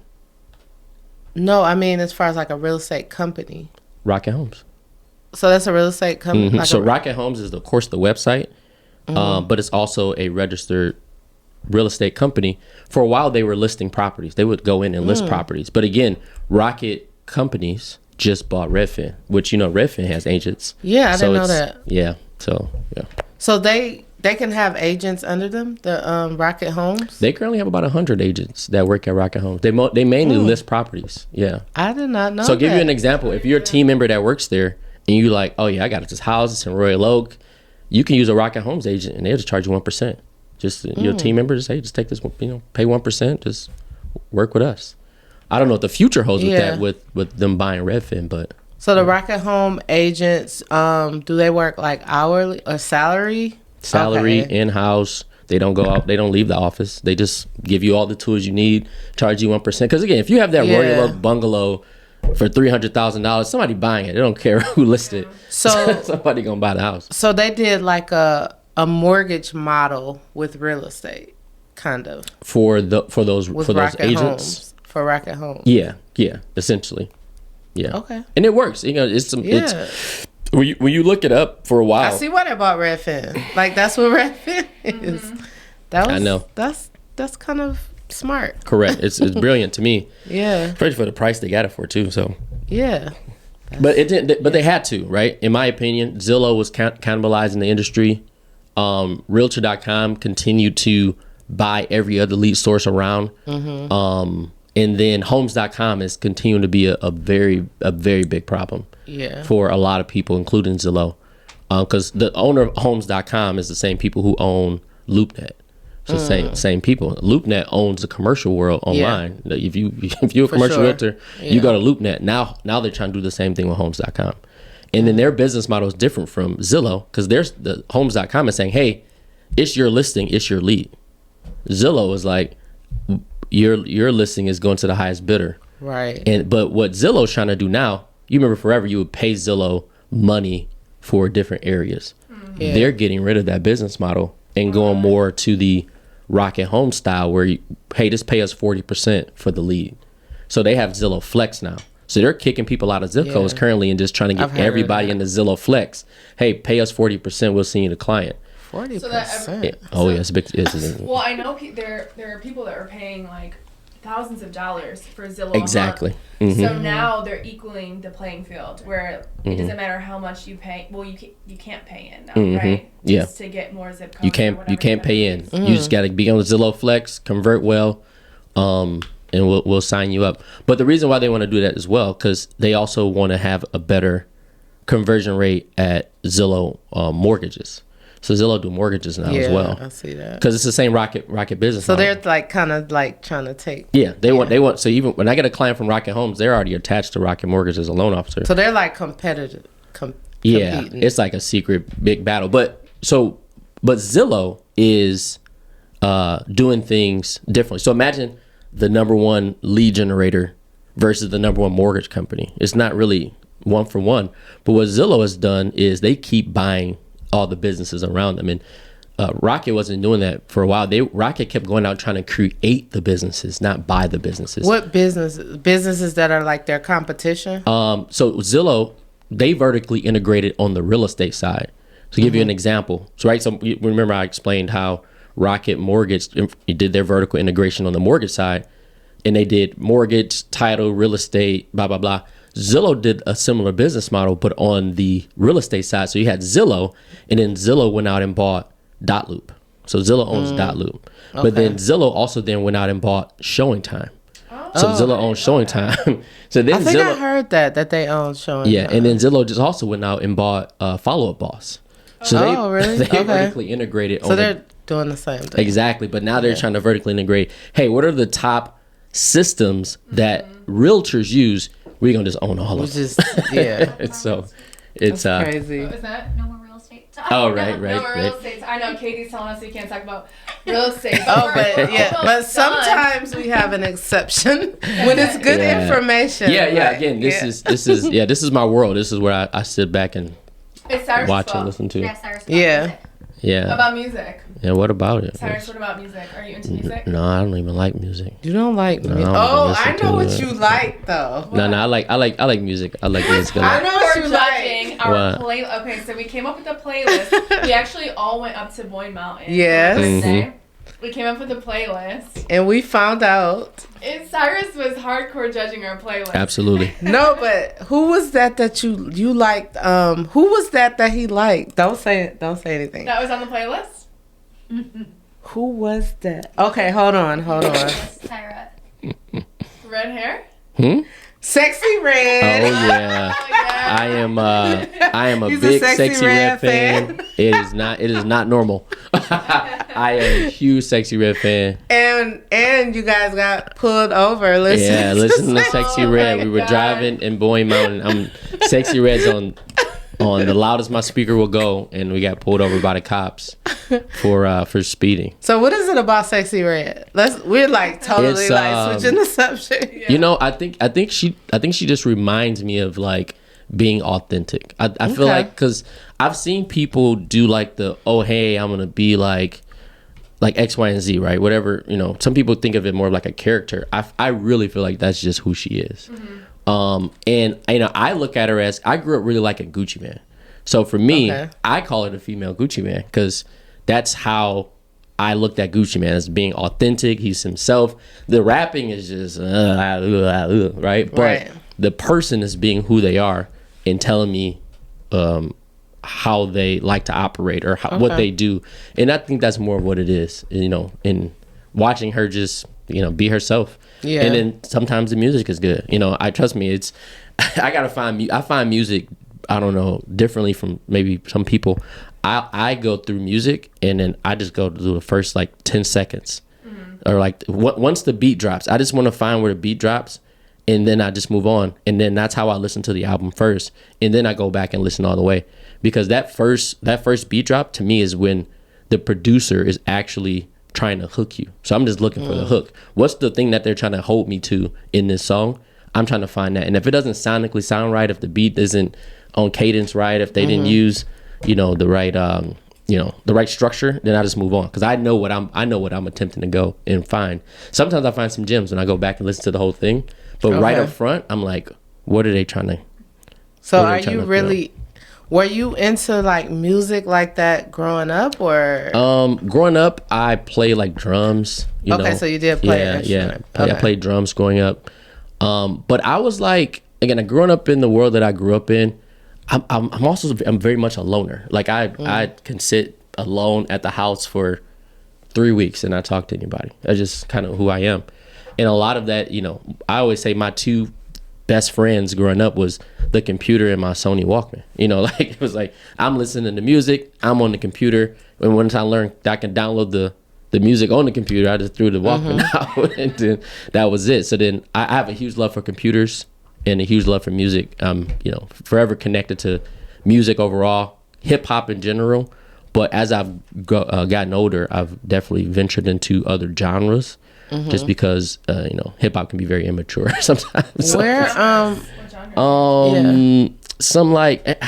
No, I mean as far as like a real estate company. Rocket Homes. So that's a real estate company. Like so Rocket Homes is, of course, the website, but it's also a registered real estate company. For a while, they were listing properties. They would go in and list properties. But again, Rocket companies just bought Redfin, which Redfin has agents. Yeah, I didn't know that. Yeah. So yeah. So they can have agents under them, the Rocket Homes? They currently have about 100 agents that work at Rocket Homes. They mainly list properties. Yeah. I did not know. So I'll give you an example. If you're a team member that works there, and you like, oh yeah, I got this house, it's in Royal Oak, you can use a Rocket Homes agent, and they'll just charge you 1%. Just your team member, just take this, pay 1%, just work with us. I don't know what the future holds with that, with them buying Redfin, but. So the Rocket Home agents, do they work like hourly or salary? Salary, in-house. They don't go out. They don't leave the office. They just give you all the tools you need, charge you 1%. Because again, if you have that Royal Oak bungalow for $300,000, somebody buying it. They don't care who listed. So somebody gonna buy the house. So they did like a mortgage model with real estate, kind of for those agents. Homes. for Rocket Home. Yeah, essentially. Yeah. Okay. And it works. It's when you look it up for a while. I see why they bought Redfin. Like that's what Redfin is. I know. That's kind of smart. Correct. It's brilliant to me. Yeah. Especially for the price they got it for too. So. Yeah. But it didn't. But they had to, right? In my opinion, Zillow was cannibalizing the industry. Realtor.com continued to buy every other lead source around. And then Homes.com is continuing to be a very big problem for a lot of people, including Zillow, because the owner of Homes.com is the same people who own LoopNet. So same people. LoopNet owns the commercial world online. If you're a commercial realtor, you go to LoopNet. Now they're trying to do the same thing with Homes.com, and then their business model is different from Zillow because the Homes.com is saying, hey, it's your listing, it's your lead. Zillow is like, your listing is going to the highest bidder. Right. But what Zillow's trying to do now, you remember forever you would pay Zillow money for different areas. They're getting rid of that business model and going more to the Rocket Home style where just pay us 40% for the lead. So they have Zillow Flex now. So they're kicking people out of zip codes currently and just trying to get everybody into Zillow Flex. Hey, pay us 40%, we'll send you the client. 40%. It's big. Well, I know there are people that are paying like thousands of dollars for Zillow. Exactly. A month. So now they're equaling the playing field where it doesn't matter how much you pay. Well, you can't pay in now, right? Just to get more zip codes. You can't pay in. You just got to be on the Zillow Flex, convert well, and we'll sign you up. But the reason why they want to do that as well, because they also want to have a better conversion rate at Zillow mortgages. So Zillow do mortgages now as well. I see that. Because it's the same Rocket business So model. they're like kind of like trying to take. Yeah, they want. So even when I get a client from Rocket Homes, they're already attached to Rocket Mortgage as a loan officer. So they're like competitive. Yeah, competing. it's like a secret big battle. But Zillow is doing things differently. So imagine the number one lead generator versus the number one mortgage company. It's not really one for one. But what Zillow has done is they keep buying all the businesses around them, and Rocket wasn't doing that for a while. Rocket kept going out trying to create the businesses, not buy the businesses. What businesses that are like their competition? So Zillow, they vertically integrated on the real estate side. To give you an example, so remember I explained how Rocket Mortgage did their vertical integration on the mortgage side, and they did mortgage, title, real estate, blah blah blah. Zillow did a similar business model, but on the real estate side. So you had Zillow, and then Zillow went out and bought Dotloop. So Zillow owns Dotloop. Okay. But then Zillow also then went out and bought Showing Time. So Zillow owns Showing Time. So then I think I heard that they own Showing Time. Yeah, and then Zillow just also went out and bought Follow Up Boss. So really? They vertically integrated. So they're doing the same thing. Exactly, but now they're trying to vertically integrate. Hey, what are the top systems that realtors use? We're gonna just own all of them. It's crazy. What was that? No more real estate. Oh, right. No more real estate. I know Katie's telling us we can't talk about real estate. But sometimes we have an exception when it's good information. Again, this is my world. This is where I sit back and watch and listen to. Yeah. About music. Yeah, what about it? Cyrus, what about music? Are you into music? No, I don't even like music. You don't like music? I know what you like though. No, I like music. I like music. I know what you like. Our okay, so we came up with a playlist. We actually all went up to Boyne Mountain. Yes. We came up with a playlist. And we found out. Cyrus was hardcore judging our playlist. Absolutely. No, but who was that you liked? Who was that he liked? Don't say anything. That was on the playlist? Who was that? Okay, hold on. Tyra. Red hair? Sexy Red. Oh yeah. I am a big Sexy Red fan. It is not normal. I am a huge Sexy Red fan. And you guys got pulled over listen to Sexy Red. We were driving in Boyne Mountain. Sexy Red's on the loudest my speaker will go, and we got pulled over by the cops for speeding. So what is it about Sexy Red? We're like totally switching the subject. Yeah. You know, I think she just reminds me of like being authentic. I feel like because I've seen people do like the hey, I'm gonna be like like X, Y, and Z, right? Whatever, you know, some people think of it more like a character. I really feel like that's just who she is. And you know, I look at her as, I grew up really liking Gucci Mane. So for me, I call it a female Gucci Mane because that's how I looked at Gucci Mane, as being authentic. He's himself. The rapping is just right, but the person is being who they are and telling me how they like to operate or what they do. And I think that's more of what it is, you know, in watching her just, you know, be herself. Yeah. And then sometimes the music is good. You know, trust me, it's I find music, I don't know, differently from maybe some people. I go through music and then I just go through the first like 10 seconds or like once the beat drops, I just want to find where the beat drops and then I just move on. And then that's how I listen to the album first. And then I go back and listen all the way, because that first beat drop to me is when the producer is actually trying to hook you. So I'm just looking for the hook. What's the thing that they're trying to hold me to in this song? I'm trying to find that. And if it doesn't sonically sound right, if the beat isn't on cadence right, if they didn't use, you know, the right the right structure, then I just move on, because I know what I'm attempting to go and find. Sometimes I find some gems when I go back and listen to the whole thing, but right up front I'm like, what are they trying to? So are you really? Were you into like music like that growing up, or? Growing up, I played like drums. You know? So you did play an instrument. I played drums growing up. But I was like, again, growing up in the world that I grew up in, I'm very much a loner. Like I can sit alone at the house for 3 weeks and not talk to anybody. That's just kind of who I am. And a lot of that, you know, I always say my two best friends growing up was the computer and my Sony Walkman. You know, like it was like I'm listening to music, I'm on the computer. And once I learned that I can download the music on the computer, I just threw the Walkman out, and then that was it. So then I have a huge love for computers and a huge love for music. You know, forever connected to music overall, hip hop in general. But as I've gotten older, I've definitely ventured into other genres. Just because you know, hip hop can be very immature sometimes. Where some like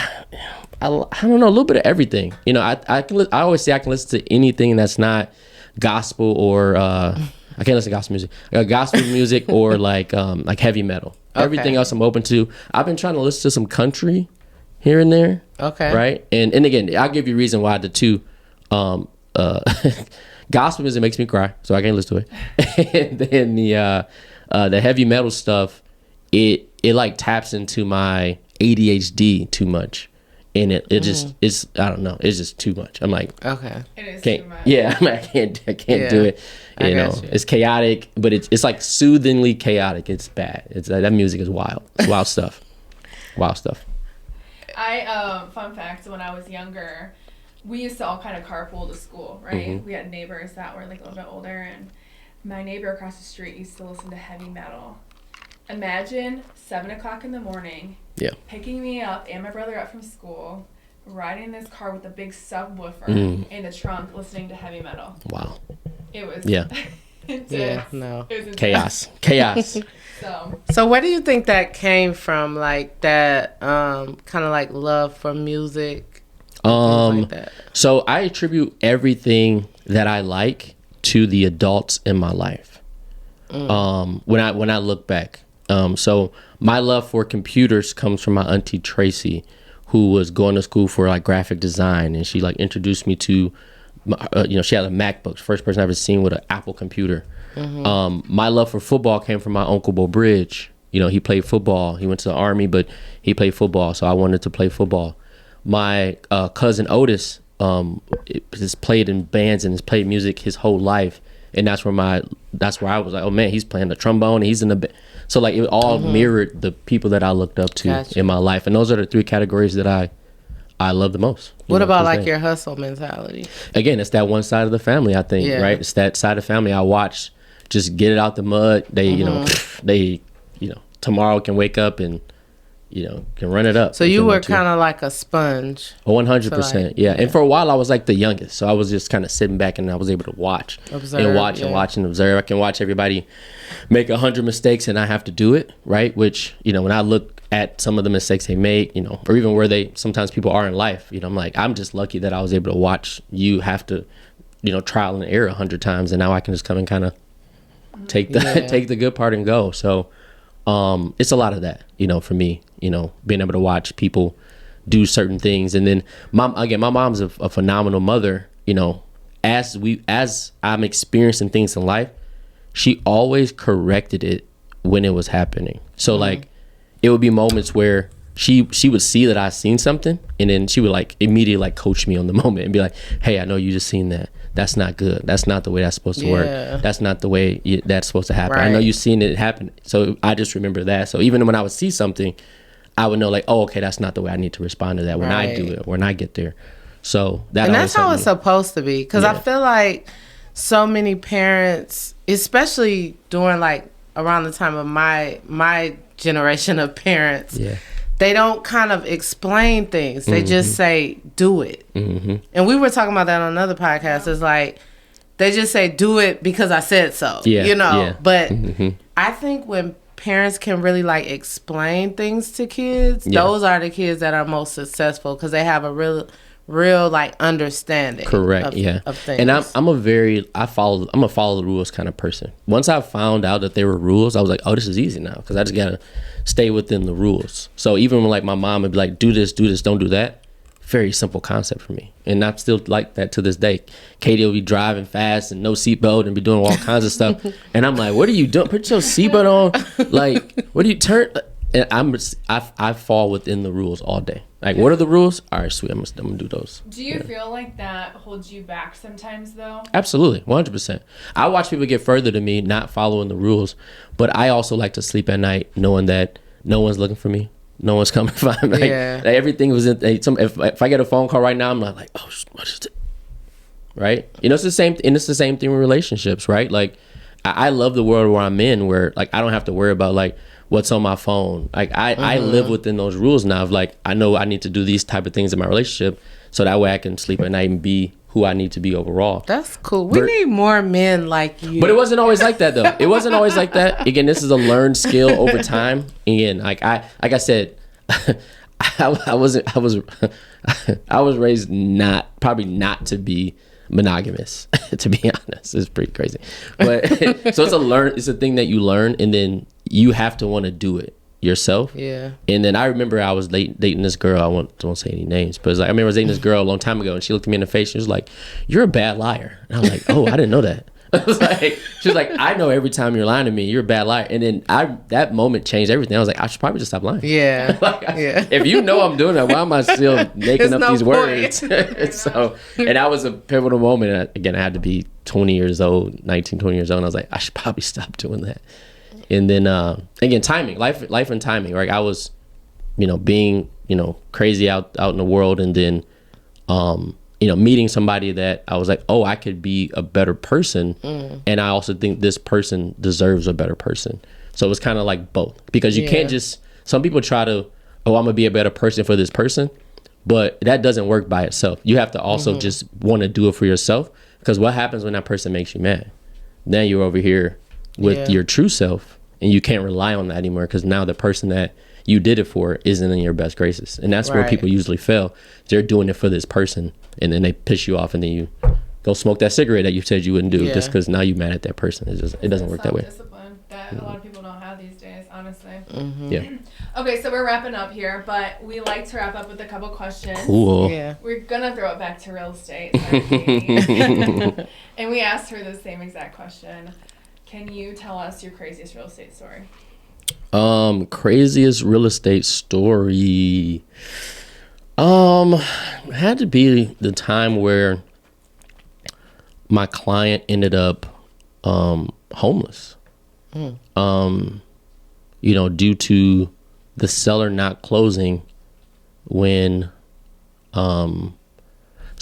I don't know, a little bit of everything. You know, I always say I can listen to anything that's not gospel or I can't listen to gospel music. Gospel music or like heavy metal. Everything else I'm open to. I've been trying to listen to some country here and there. Right? And again, I'll give you a reason why the two gospel music makes me cry, so I can't listen to it. And then the heavy metal stuff, it like taps into my ADHD too much, and it just it's, I don't know, it's just too much. I'm like, it is too much. Yeah, I can't do it. You know, it's chaotic, but it's like soothingly chaotic. It's bad. It's that music is wild. It's wild stuff. Wild stuff. Fun fact: when I was younger, we used to all kind of carpool to school, right? We had neighbors that were like a little bit older, and my neighbor across the street used to listen to heavy metal. Imagine 7:00 in the morning, picking me up and my brother up from school, riding in this car with a big subwoofer in the trunk, listening to heavy metal. Wow. It was intense. Chaos. So where do you think that came from? Like that kind of like love for music? Like that. So I attribute everything that I like to the adults in my life. When I look back, so my love for computers comes from my auntie Tracy, who was going to school for like graphic design, and she like introduced me to, you know, she had a MacBook, first person I've ever seen with an Apple computer. My love for football came from my uncle Bo Bridge. You know, he played football. He went to the Army, but he played football, so I wanted to play football. My cousin Otis has played in bands and has played music his whole life, and that's where I was like, oh man, he's playing the trombone and he's in the band. So like it all mirrored the people that I looked up to in my life, and those are the three categories that I love the most. What about like your hustle mentality? Again, it's that one side of the family, I think, right? It's that side of the family I watch just get it out the mud. They you know tomorrow can wake up and can run it up. So you were kind of like a sponge. 100%. Yeah. And for a while I was like the youngest. So I was just kind of sitting back and I was able to watch and watch and observe. I can watch everybody make 100 mistakes and I have to do it, right? Which, when I look at some of the mistakes they make, or even where sometimes people are in life, I'm like, I'm just lucky that I was able to watch you have to trial and error 100 times, and now I can just come and kind of take the good part and go. So it's a lot of that, for me, being able to watch people do certain things. And then my mom's a phenomenal mother. As I'm experiencing things in life, she always corrected it when it was happening. So like it would be moments where she would see that I seen something, and then she would like immediately like coach me on the moment and be like, hey, I know you just seen that. That's not good. That's not the way that's supposed to work. That's not the way that's supposed to happen. Right. I know you've seen it happen. So I just remember that. So even when I would see something, I would know like, oh, okay, that's not the way I need to respond to that when I do it, when I get there. So that's how it's supposed to be. Because I feel like so many parents, especially during like around the time of my generation of parents, they don't kind of explain things. They just say, do it. And we were talking about that on another podcast. It's like, they just say, do it because I said so. But I think when parents can really like explain things to kids, those are the kids that are most successful because they have a real like understanding. Correct. Of things. And I'm a follow the rules kind of person. Once I found out that there were rules, I was like, oh, this is easy now because I just gotta stay within the rules. So even when like my mom would be like, do this, don't do that, very simple concept for me. And I'm still like that to this day. Katie will be driving fast and no seatbelt and be doing all kinds of stuff, and I'm like, what are you doing? Put your seatbelt on. Like, what do you turn? And I fall within the rules all day. Like, what are the rules? All right, sweet. I'm gonna do those. Do you feel like that holds you back sometimes, though? Absolutely, 100%. I watch people get further than me, not following the rules, but I also like to sleep at night knowing that no one's looking for me, no one's coming to find me. Like everything was in. If I get a phone call right now, I'm not like, oh, what is it? Right? It's the same, and it's the same thing with relationships, right? Like, I love the world where I'm in, where like I don't have to worry about like what's on my phone. Like I live within those rules now of like, I know I need to do these type of things in my relationship so that way I can sleep at night and be who I need to be overall. That's cool. We need more men like you. But it wasn't always like that though. It wasn't always like that. Again, this is a learned skill over time. Again, like I said, I was raised probably not to be monogamous, to be honest. It's pretty crazy, but so it's a thing that you learn, and then you have to want to do it yourself. And then I remember I was dating this girl. I won't say any names, but it's like I remember I was dating this girl a long time ago, and she looked at me in the face. She was like, "You're a bad liar." And I was like, "Oh, I didn't know that." She was like, "I know every time you're lying to me, you're a bad liar." And then that moment changed everything. I was like, I should probably just stop lying. If you know I'm doing that, why am I still making up these words? So, and that was a pivotal moment. And I had to be 20 years old, 19, 20 years old. And I was like, I should probably stop doing that. And then again, timing, life and timing. Right, I was, being crazy out in the world, and then meeting somebody that I was like, oh, I could be a better person. And I also think this person deserves a better person. So it was kind of like both, because you can't just, some people try to, oh, I'm gonna be a better person for this person, but that doesn't work by itself. You have to also just want to do it for yourself, because what happens when that person makes you mad? Now you're over here with your true self, and you can't rely on that anymore, because now the person that you did it for isn't in your best graces. And that's where people usually fail. They're doing it for this person, and then they piss you off, and then you go smoke that cigarette that you said you wouldn't do just because now you're mad at that person. It doesn't work that way. Discipline that a lot of people don't have these days, honestly. Yeah. Okay, so we're wrapping up here, but we like to wrap up with a couple questions. Cool. Yeah. We're gonna throw it back to real estate. And we asked her the same exact question. Can you tell us your craziest real estate story? Craziest real estate story. Had to be the time where my client ended up homeless. Due to the seller not closing when so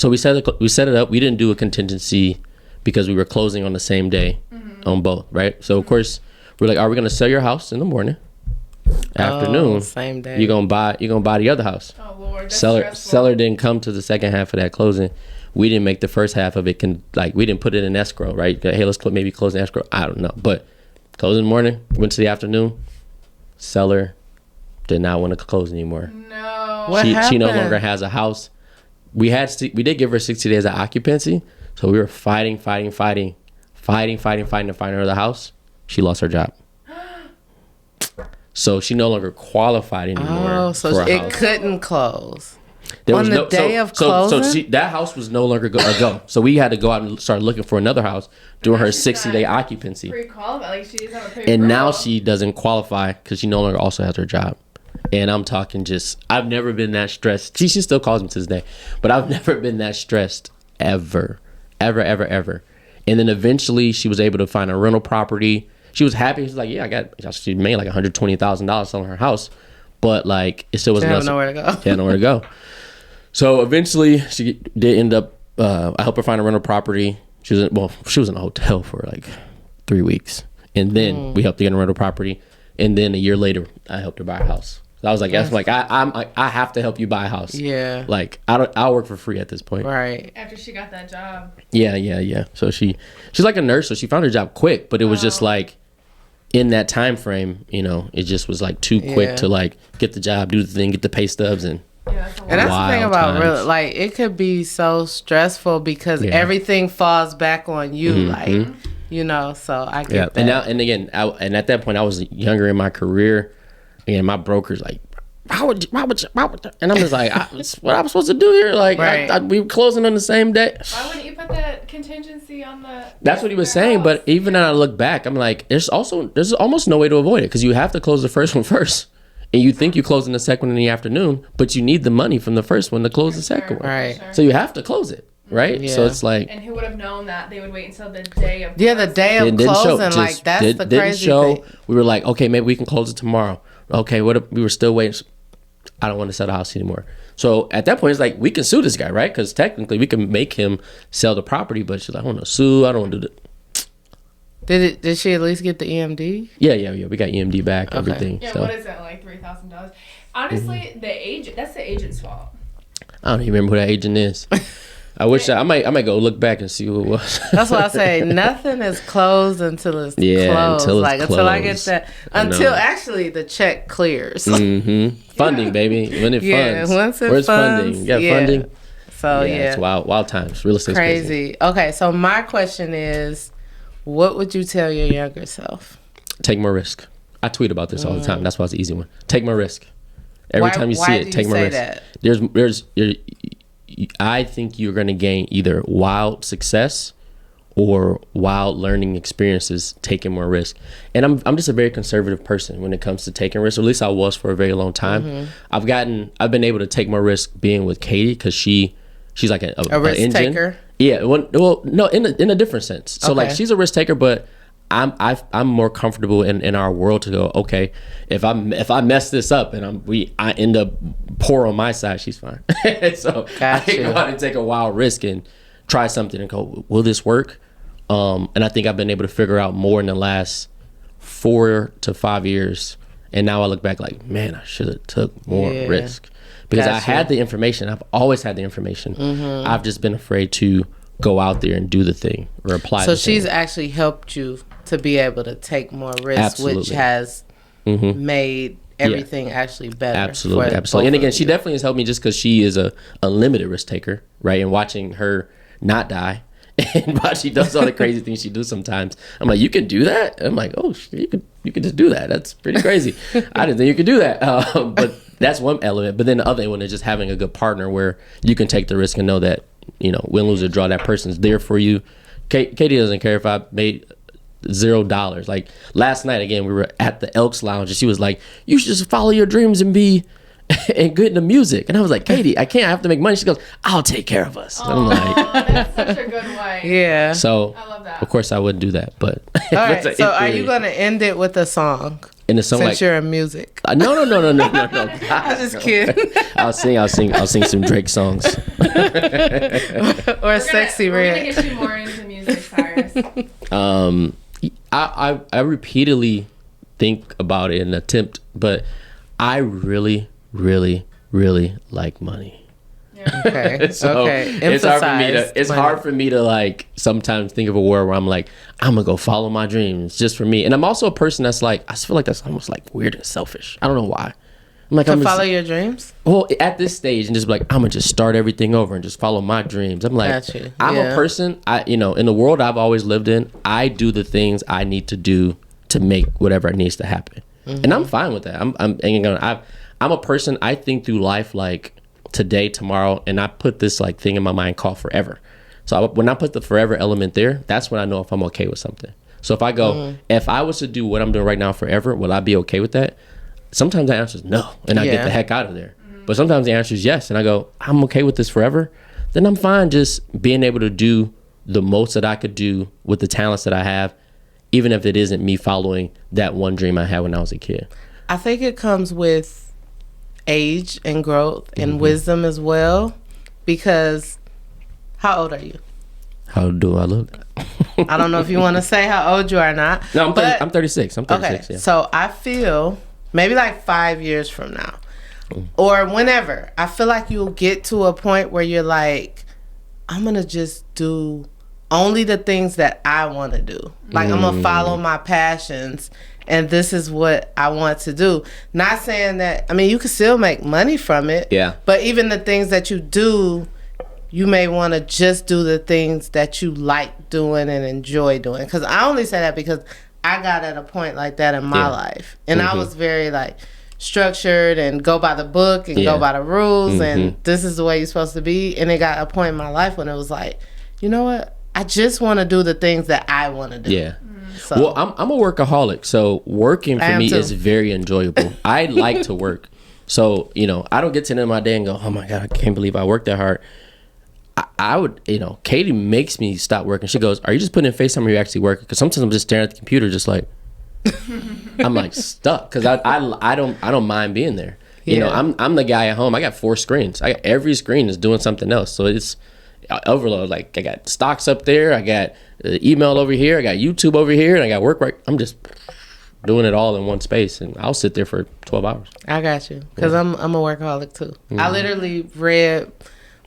we set it up. We didn't do a contingency because we were closing on the same day on both, right? So of course we're like, are we gonna sell your house in the morning? Afternoon, same day. You're gonna buy the other house. Oh Lord, that's Seller didn't come to the second half of that closing. We didn't make the first half of it. We didn't put it in escrow, right? Hey, let's maybe close in escrow. I don't know, but closing in the morning, went to the afternoon. Seller did not want to close anymore. No. What happened? She no longer has a house. We did give her 60 days of occupancy, So we were fighting to find her the house. She lost her job. So she no longer qualified anymore. Oh, so for a it house. couldn't close. There on was the day of closing? That house was no longer a go. So we had to go out and start looking for another house during her 60-day occupancy. Pre-qualified, like she doesn't have a And now she doesn't qualify because she no longer also has her job. And I'm talking I've never been that stressed. She still calls me to this day, but I've never been that stressed ever. And then eventually she was able to find a rental property. She was happy. She's like, yeah, she made like $120,000 selling her house, but like it still wasn't nowhere to go. She had nowhere to go. So eventually she did end up, I helped her find a rental property. She was in a hotel for like 3 weeks. And then we helped her get a rental property. And then a year later, I helped her buy a house. So I was like, I have to help you buy a house. Yeah. Like I'll work for free at this point. Right. After she got that job. Yeah. So she's like a nurse, so she found her job quick, but it was just like in that time frame, it just was like too quick to like get the job, do the thing, get the pay stubs, and that's the thing about real, like it could be so stressful because everything falls back on you, so I get that. And at that point I was younger in my career, and my broker's like, why would you? And I'm just like, what I'm supposed to do here? Like, we were closing on the same day. Why wouldn't you put that contingency on the? That's what he was saying. But even when I look back, I'm like, there's almost no way to avoid it because you have to close the first one first. And you think you close in the second one in the afternoon, but you need the money from the first one to close the second one. Right. So you have to close it. Right. Yeah. So it's like. And who would have known that they would wait until the day of? Yeah, the day of closing. Like that's the crazy thing. We were like, okay, maybe we can close it tomorrow. Okay, what if we were still waiting? I don't want to sell the house anymore. So at that point, it's like we can sue this guy, right? Because technically we can make him sell the property. But she's like, I don't want to sue. I don't want to do that. Did she at least get the EMD? Yeah. We got EMD back, everything. Yeah, so. what is that, like $3,000? Honestly, that's the agent's fault. I don't even remember who that agent is. I wish I might go look back and see who it was. That's why I say nothing is closed until it's closed. Until I get that. Until actually the check clears. Funding, baby. When it funds. Once it Where's funds, funding? You got funding. So it's wild times. Real estate's crazy. Okay, so my question is, what would you tell your younger self? Take more risk. I tweet about this all the time. That's why it's an easy one. Take more risk. Every time you see it, take more risk. That? I think you're going to gain either wild success or wild learning experiences taking more risk. And I'm just a very conservative person when it comes to taking risks. Or at least I was for a very long time. I've been able to take more risk being with Katie because she's like a risk engine. taker. Yeah. Well, no, in a different sense. So like she's a risk taker, but I'm more comfortable in our world to go, okay, if I mess this up and I end up poor on my side, she's fine. So I can go out and take a wild risk and try something and go, will this work? And I think I've been able to figure out more in the last 4 to 5 years. And now I look back like, man, I should have took more risk because I had the information. I've always had the information. I've just been afraid to go out there and do the thing or apply. So she's actually helped you to be able to take more risks, which has made everything actually better. Absolutely. And again, she definitely has helped me just because she is a unlimited risk taker, right? And watching her not die and while she does all the crazy things she does sometimes, I'm like, you can do that? I'm like, oh, you could just do that. That's pretty crazy. I didn't think you could do that. But that's one element. But then the other one is just having a good partner where you can take the risk and know that, win, lose, or draw, that person's there for you. Katie doesn't care if I made $0. Like last night, again, we were at the Elks Lounge and she was like, you should just follow your dreams and be and good into music. And I was like, Katie, I can't. I have to make money. She goes, I'll take care of us. I'm like, that's such a good wife. Yeah. So I love that. Of course I wouldn't do that, but all right. So are you going to end it with a song? In a song, since you're in music. No. I'm just kidding. I'll sing some Drake songs. Or Sexy Red. We're gonna get you more into music, Cyrus. I repeatedly think about it and attempt, but I really, really, really like money. Yeah. Okay. So it's hard for me to like sometimes think of a world where I'm like, I'm gonna go follow my dreams just for me. And I'm also a person that's like, I feel like that's almost like weird and selfish. I don't know why. I'm like, to follow your dreams? Well, at this stage, and just be like, I'm gonna just start everything over and just follow my dreams. I'm like, I'm a person. In the world I've always lived in, I do the things I need to do to make whatever needs to happen, and I'm fine with that. I'm a person. I think through life like today, tomorrow, and I put this like thing in my mind called forever. So when I put the forever element there, that's when I know if I'm okay with something. So if I go, if I was to do what I'm doing right now forever, will I be okay with that? Sometimes the answer is no, and I get the heck out of there. But sometimes the answer is yes, and I go, I'm okay with this forever. Then I'm fine just being able to do the most that I could do with the talents that I have, even if it isn't me following that one dream I had when I was a kid. I think it comes with age and growth and wisdom as well, because how old are you? How do I look? I don't know if you want to say how old you are or not. No, I'm 36. I'm 36, okay, yeah. So I feel maybe like 5 years from now or whenever, I feel like you'll get to a point where you're like, I'm going to just do only the things that I want to do. Like I'm going to follow my passions, and this is what I want to do. Not saying that, I mean, you can still make money from it. Yeah. But even the things that you do, you may want to just do the things that you like doing and enjoy doing. Because I only say that because I got at a point like that in my life. And I was very like structured and go by the book and go by the rules. And this is the way you're supposed to be. And it got a point in my life when it was like, you know what? I just want to do the things that I want to do. Yeah. So, well, I'm a workaholic. So working for me is very enjoyable. I like to work. So, I don't get to the end of my day and go, oh my God, I can't believe I worked that hard. I would, Katie makes me stop working. She goes, are you just putting in FaceTime or are you actually working? Because sometimes I'm just staring at the computer just like, I'm like stuck. Because I don't mind being there. I'm the guy at home. I got 4 screens. Every screen is doing something else. So it's overload. Like I got stocks up there. I got email over here. I got YouTube over here. And I got work right. I'm just doing it all in one space. And I'll sit there for 12 hours. I got you. Because I'm a workaholic too. I literally read...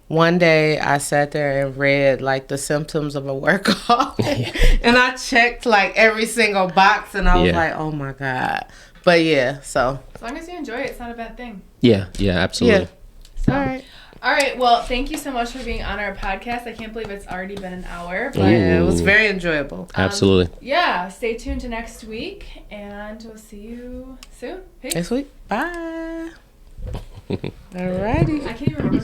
One day I sat there and read like the symptoms of a workaholic and I checked like every single box and I was like, oh my God. But yeah, so. As long as you enjoy it, it's not a bad thing. Yeah, absolutely. Yeah. So, all right. Well, thank you so much for being on our podcast. I can't believe it's already been an hour. But yeah, it was very enjoyable. Absolutely. Yeah, stay tuned to next week and we'll see you soon. Peace. Next week. Bye. Alrighty. I can't even remember.